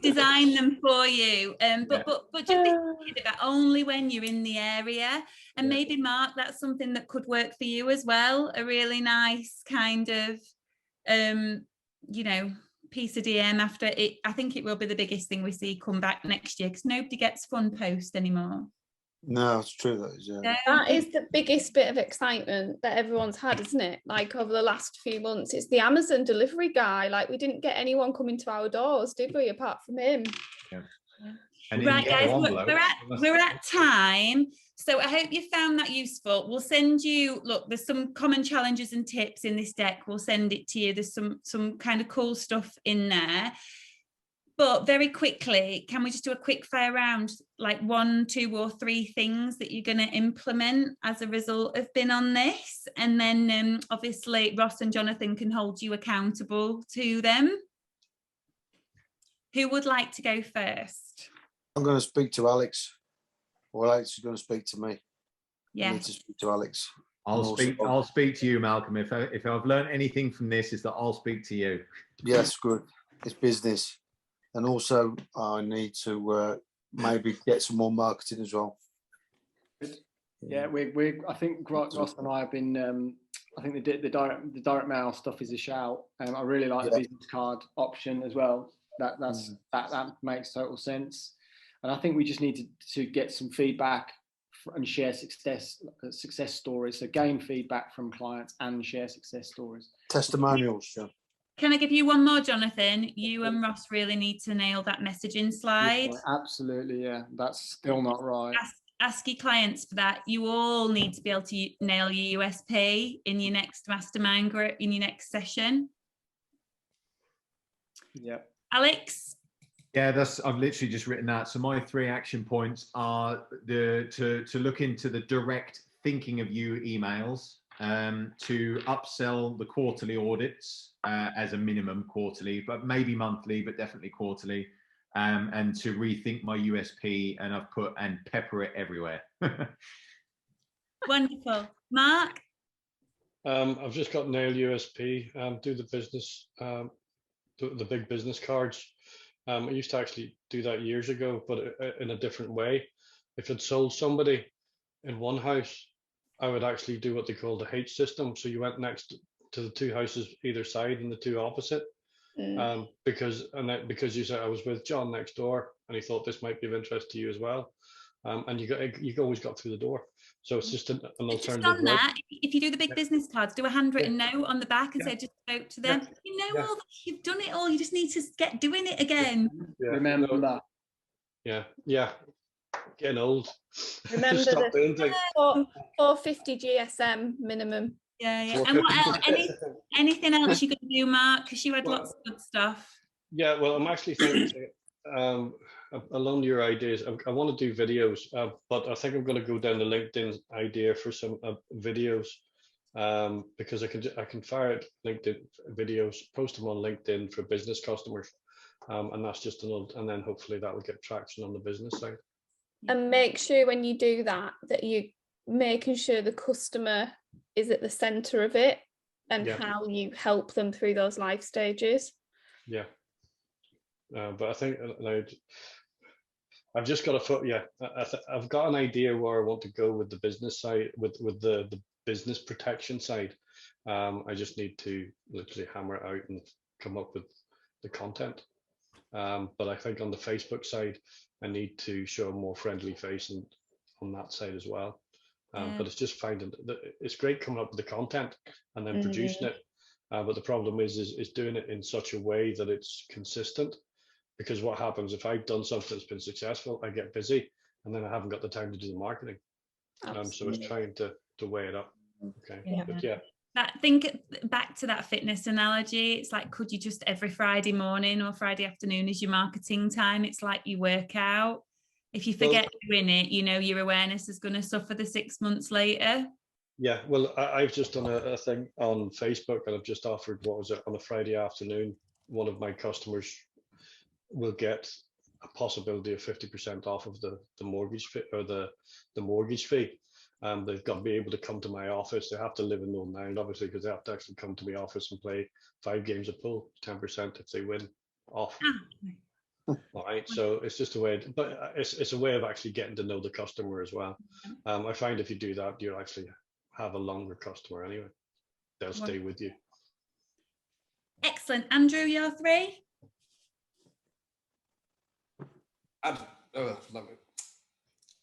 design them for you, but just be thinking about only when you're in the area, and maybe Mark, that's something that could work for you as well. A really nice kind of, you know, piece of DM after it. I think it will be the biggest thing we see come back next year because nobody gets fun post anymore. No, it's true. That is the biggest bit of excitement that everyone's had, isn't it? Like over the last few months, it's the Amazon delivery guy. Like we didn't get anyone coming to our doors, did we? Apart from him. Yeah. Right, guys, we're at time. So I hope you found that useful. We'll send you, look, there's some common challenges and tips in this deck. We'll send it to you. There's some kind of cool stuff in there. But very quickly, can we just do a quick fire round, like 1, 2, or 3 things that you're going to implement as a result of being on this? And then obviously Ross and Jonathan can hold you accountable to them. Who would like to go first? I'm going to speak to Alex. Or Alex is going to speak to me. Yeah. I need to speak to Alex. I'll speak to you, Malcolm. If I've learned anything from this, is that I'll speak to you. Yes, good. It's business. And also, I need to maybe get some more marketing as well. Yeah, I think Ross and I have been. I think the direct mail stuff is a shout. I really like the business card option as well. That makes total sense. And I think we just need to get some feedback and share success stories. So gain feedback from clients and share success stories. Testimonials. Yeah. Can I give you one more, Jonathan? You and Ross really need to nail that messaging slide. Yeah, absolutely, yeah. That's still not right. ask your clients for that. You all need to be able to nail your USP in your next mastermind group, in your next session. Yeah. Alex? Yeah, I've literally just written that. So my 3 action points are to look into the direct thinking of you emails, to upsell the quarterly audits as a minimum quarterly, but maybe monthly, but definitely quarterly, and to rethink my USP, and I've put and pepper it everywhere. Wonderful. Mark? I've just got nail USP, do the business, the big business cards. I used to actually do that years ago, but in a different way. If I'd sold somebody in one house, I would actually do what they call the H system. So you went next to the 2 houses either side and the 2 opposite. Because you said I was with John next door and he thought this might be of interest to you as well. And you always got through the door. So it's just an alternative. Just on that, if you do the big business cards, do a handwritten note on the back and say, just spoke to them. You know all that, you've done it all. You just need to get doing it again. Remember that. Yeah. Getting old. Remember the 450 GSM minimum. Yeah. And what else? Anything else you could do, Mark? Because you had lots of good stuff. Yeah, well, I'm actually thinking along your ideas, I want to do videos, but I think I'm going to go down the LinkedIn idea for some videos, because I can fire out LinkedIn videos, post them on LinkedIn for business customers, and that's just and then hopefully that will get traction on the business side. And make sure when you do that you're making sure the customer is at the center of it, and how you help them through those life stages. Yeah. But I think I've just got I've got an idea where I want to go with the business side, with the business protection side. I just need to literally hammer it out and come up with the content. But I think on the Facebook side, I need to show a more friendly face and on that side as well. But it's just finding that it's great coming up with the content and then producing it. But the problem is doing it in such a way that it's consistent. Because what happens if I've done something that's been successful, I get busy and then I haven't got the time to do the marketing. So it's trying to weigh it up. Okay. But think back to that fitness analogy. It's like, could you just every Friday morning or Friday afternoon is your marketing time? It's like you work out. If you forget doing it, your awareness is going to suffer the 6 months later. Yeah, well, I've just done a thing on Facebook, and I've just offered, on a Friday afternoon, one of my customers will get a possibility of 50% off of the mortgage fee, or the mortgage fee. They've got to be able to come to my office. They have to live in Northern Ireland, obviously, because they have to actually come to my office and play 5 games of pool, 10% if they win off. All right, so it's just a way, but it's a way of actually getting to know the customer as well. I find if you do that, you actually have a longer customer anyway. They'll stay with you. Excellent. Andrew, your 3? I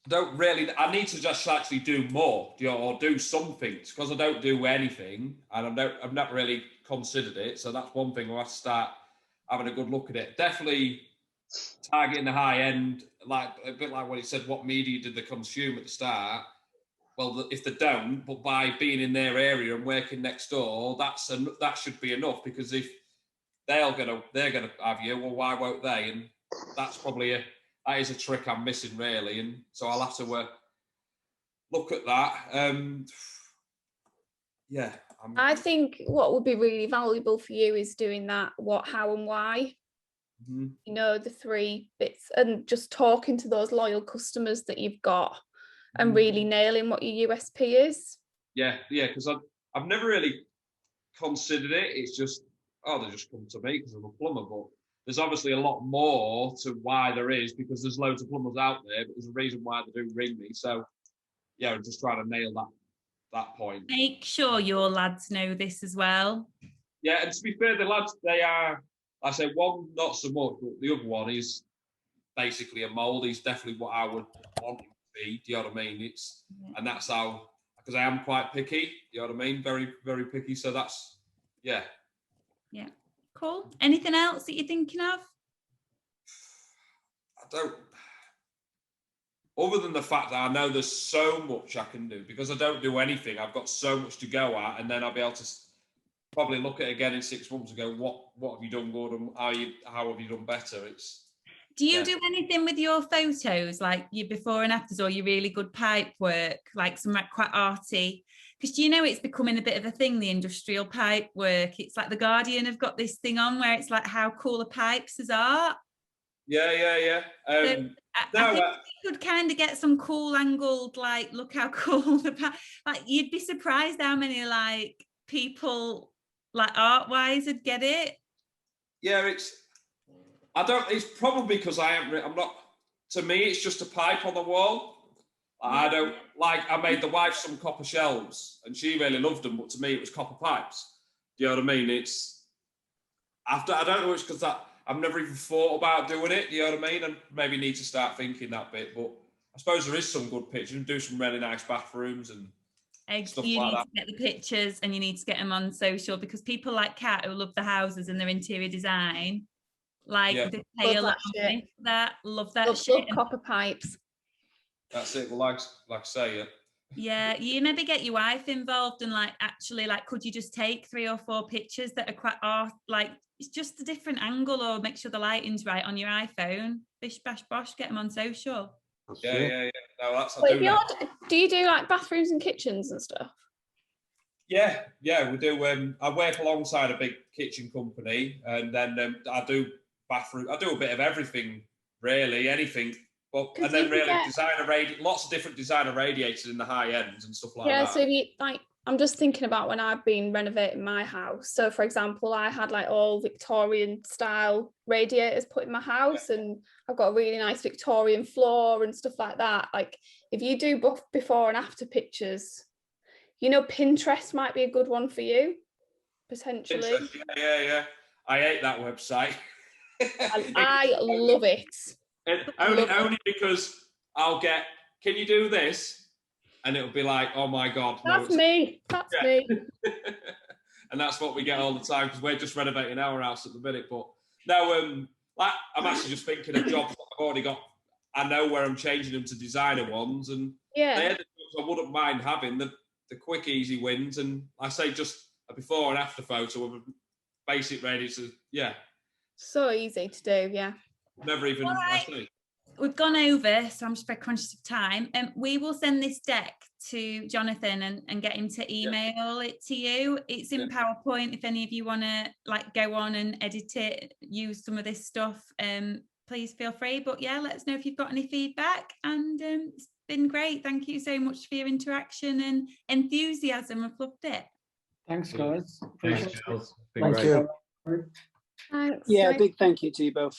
don't really. I need to just actually do more, or do something, because I don't do anything, and I've not really considered it. So that's one thing. I'll have to start having a good look at it. Definitely targeting the high end, like a bit like what he said. What media did they consume at the start? Well, if they don't, but by being in their area and working next door, that should be enough. Because if they're gonna have you, well, why won't they? And that's probably that is a trick I'm missing, really, and so I'll have to look at that. I think what would be really valuable for you is doing that what, how, and why. The 3 bits, and just talking to those loyal customers that you've got, and really nailing what your USP is. Yeah, because I've never really considered it. It's just they just come to me because I'm a plumber, but there's obviously a lot more to why there is, because there's loads of plumbers out there, but there's a reason why they do ring me. So, I'm just trying to nail that point. Make sure your lads know this as well. Yeah, and to be fair, the lads, they are, I say one, not so much, but the other one is basically a mould. He's definitely what I would want him to be, do you know what I mean? And that's how, because I am quite picky, you know what I mean? Very, very picky. So that's, Yeah. Cool. Anything else that you're thinking of? other than the fact that I know there's so much I can do, because I don't do anything, I've got so much to go at, and then I'll be able to probably look at it again in 6 months and go, what have you done good, and how have you done better? Do you do anything with your photos, like your before and afters, or your really good pipe work, like some quite arty? Because you know it's becoming a bit of a thing, the industrial pipe work. It's like the Guardian have got this thing on where it's like how cool are pipes as art. Yeah. I think you could kind of get some cool angled, like, look how cool the pipe. Like, you'd be surprised how many like people, like art wise, would get it. Yeah, it's probably because I'm not. To me, it's just a pipe on the wall. I don't like. I made the wife some copper shelves, and she really loved them. But to me, it was copper pipes. Do you know what I mean? It's after. I don't know. It's because I've never even thought about doing it. Do you know what I mean? And maybe need to start thinking that bit. But I suppose there is some good pictures and do some really nice bathrooms and stuff you like need that. to get the pictures, and you need to get them on social, because people like Kat, who love the houses and their interior design, like they pay a lot of money for that. Love that shit. Love copper pipes. That's it. Well, like I say, yeah. Yeah, you maybe get your wife involved and like actually like, could you just take 3 or 4 pictures that are quite art, like it's just a different angle, or make sure the lighting's right on your iPhone. Bish bash bosh, get them on social. Yeah. No, that's. Do you do like bathrooms and kitchens and stuff? Yeah, we do. I work alongside a big kitchen company, and then I do bathroom. I do a bit of everything, really, anything. But and then really lots of different designer radiators in the high ends and stuff like that. Yeah, so I'm just thinking about when I've been renovating my house. So, for example, I had like all Victorian style radiators put in my house, and I've got a really nice Victorian floor and stuff like that. Like, if you do both before and after pictures, you know, Pinterest might be a good one for you, potentially. Pinterest, yeah. I hate that website. I love it. Only because I'll get, can you do this? And it'll be like, oh my God. That's me. Me. And that's what we get all the time, because we're just renovating our house at the minute. But no, I'm actually just thinking of jobs that I've already got. I know where I'm changing them to designer ones, and they're the jobs I wouldn't mind having, the quick, easy wins. And I say just a before and after photo of a basic radiator. Yeah. So easy to do, yeah. Never even. Right. We've gone over, so I'm just very conscious of time. We will send this deck to Jonathan and get him to email it to you. It's in PowerPoint. If any of you want to like go on and edit it, use some of this stuff, please feel free. But yeah, let us know if you've got any feedback. And it's been great. Thank you so much for your interaction and enthusiasm. I've loved it. Thanks, guys. Thanks, Charles. Thank you. Thanks. Yeah, big thank you to you both.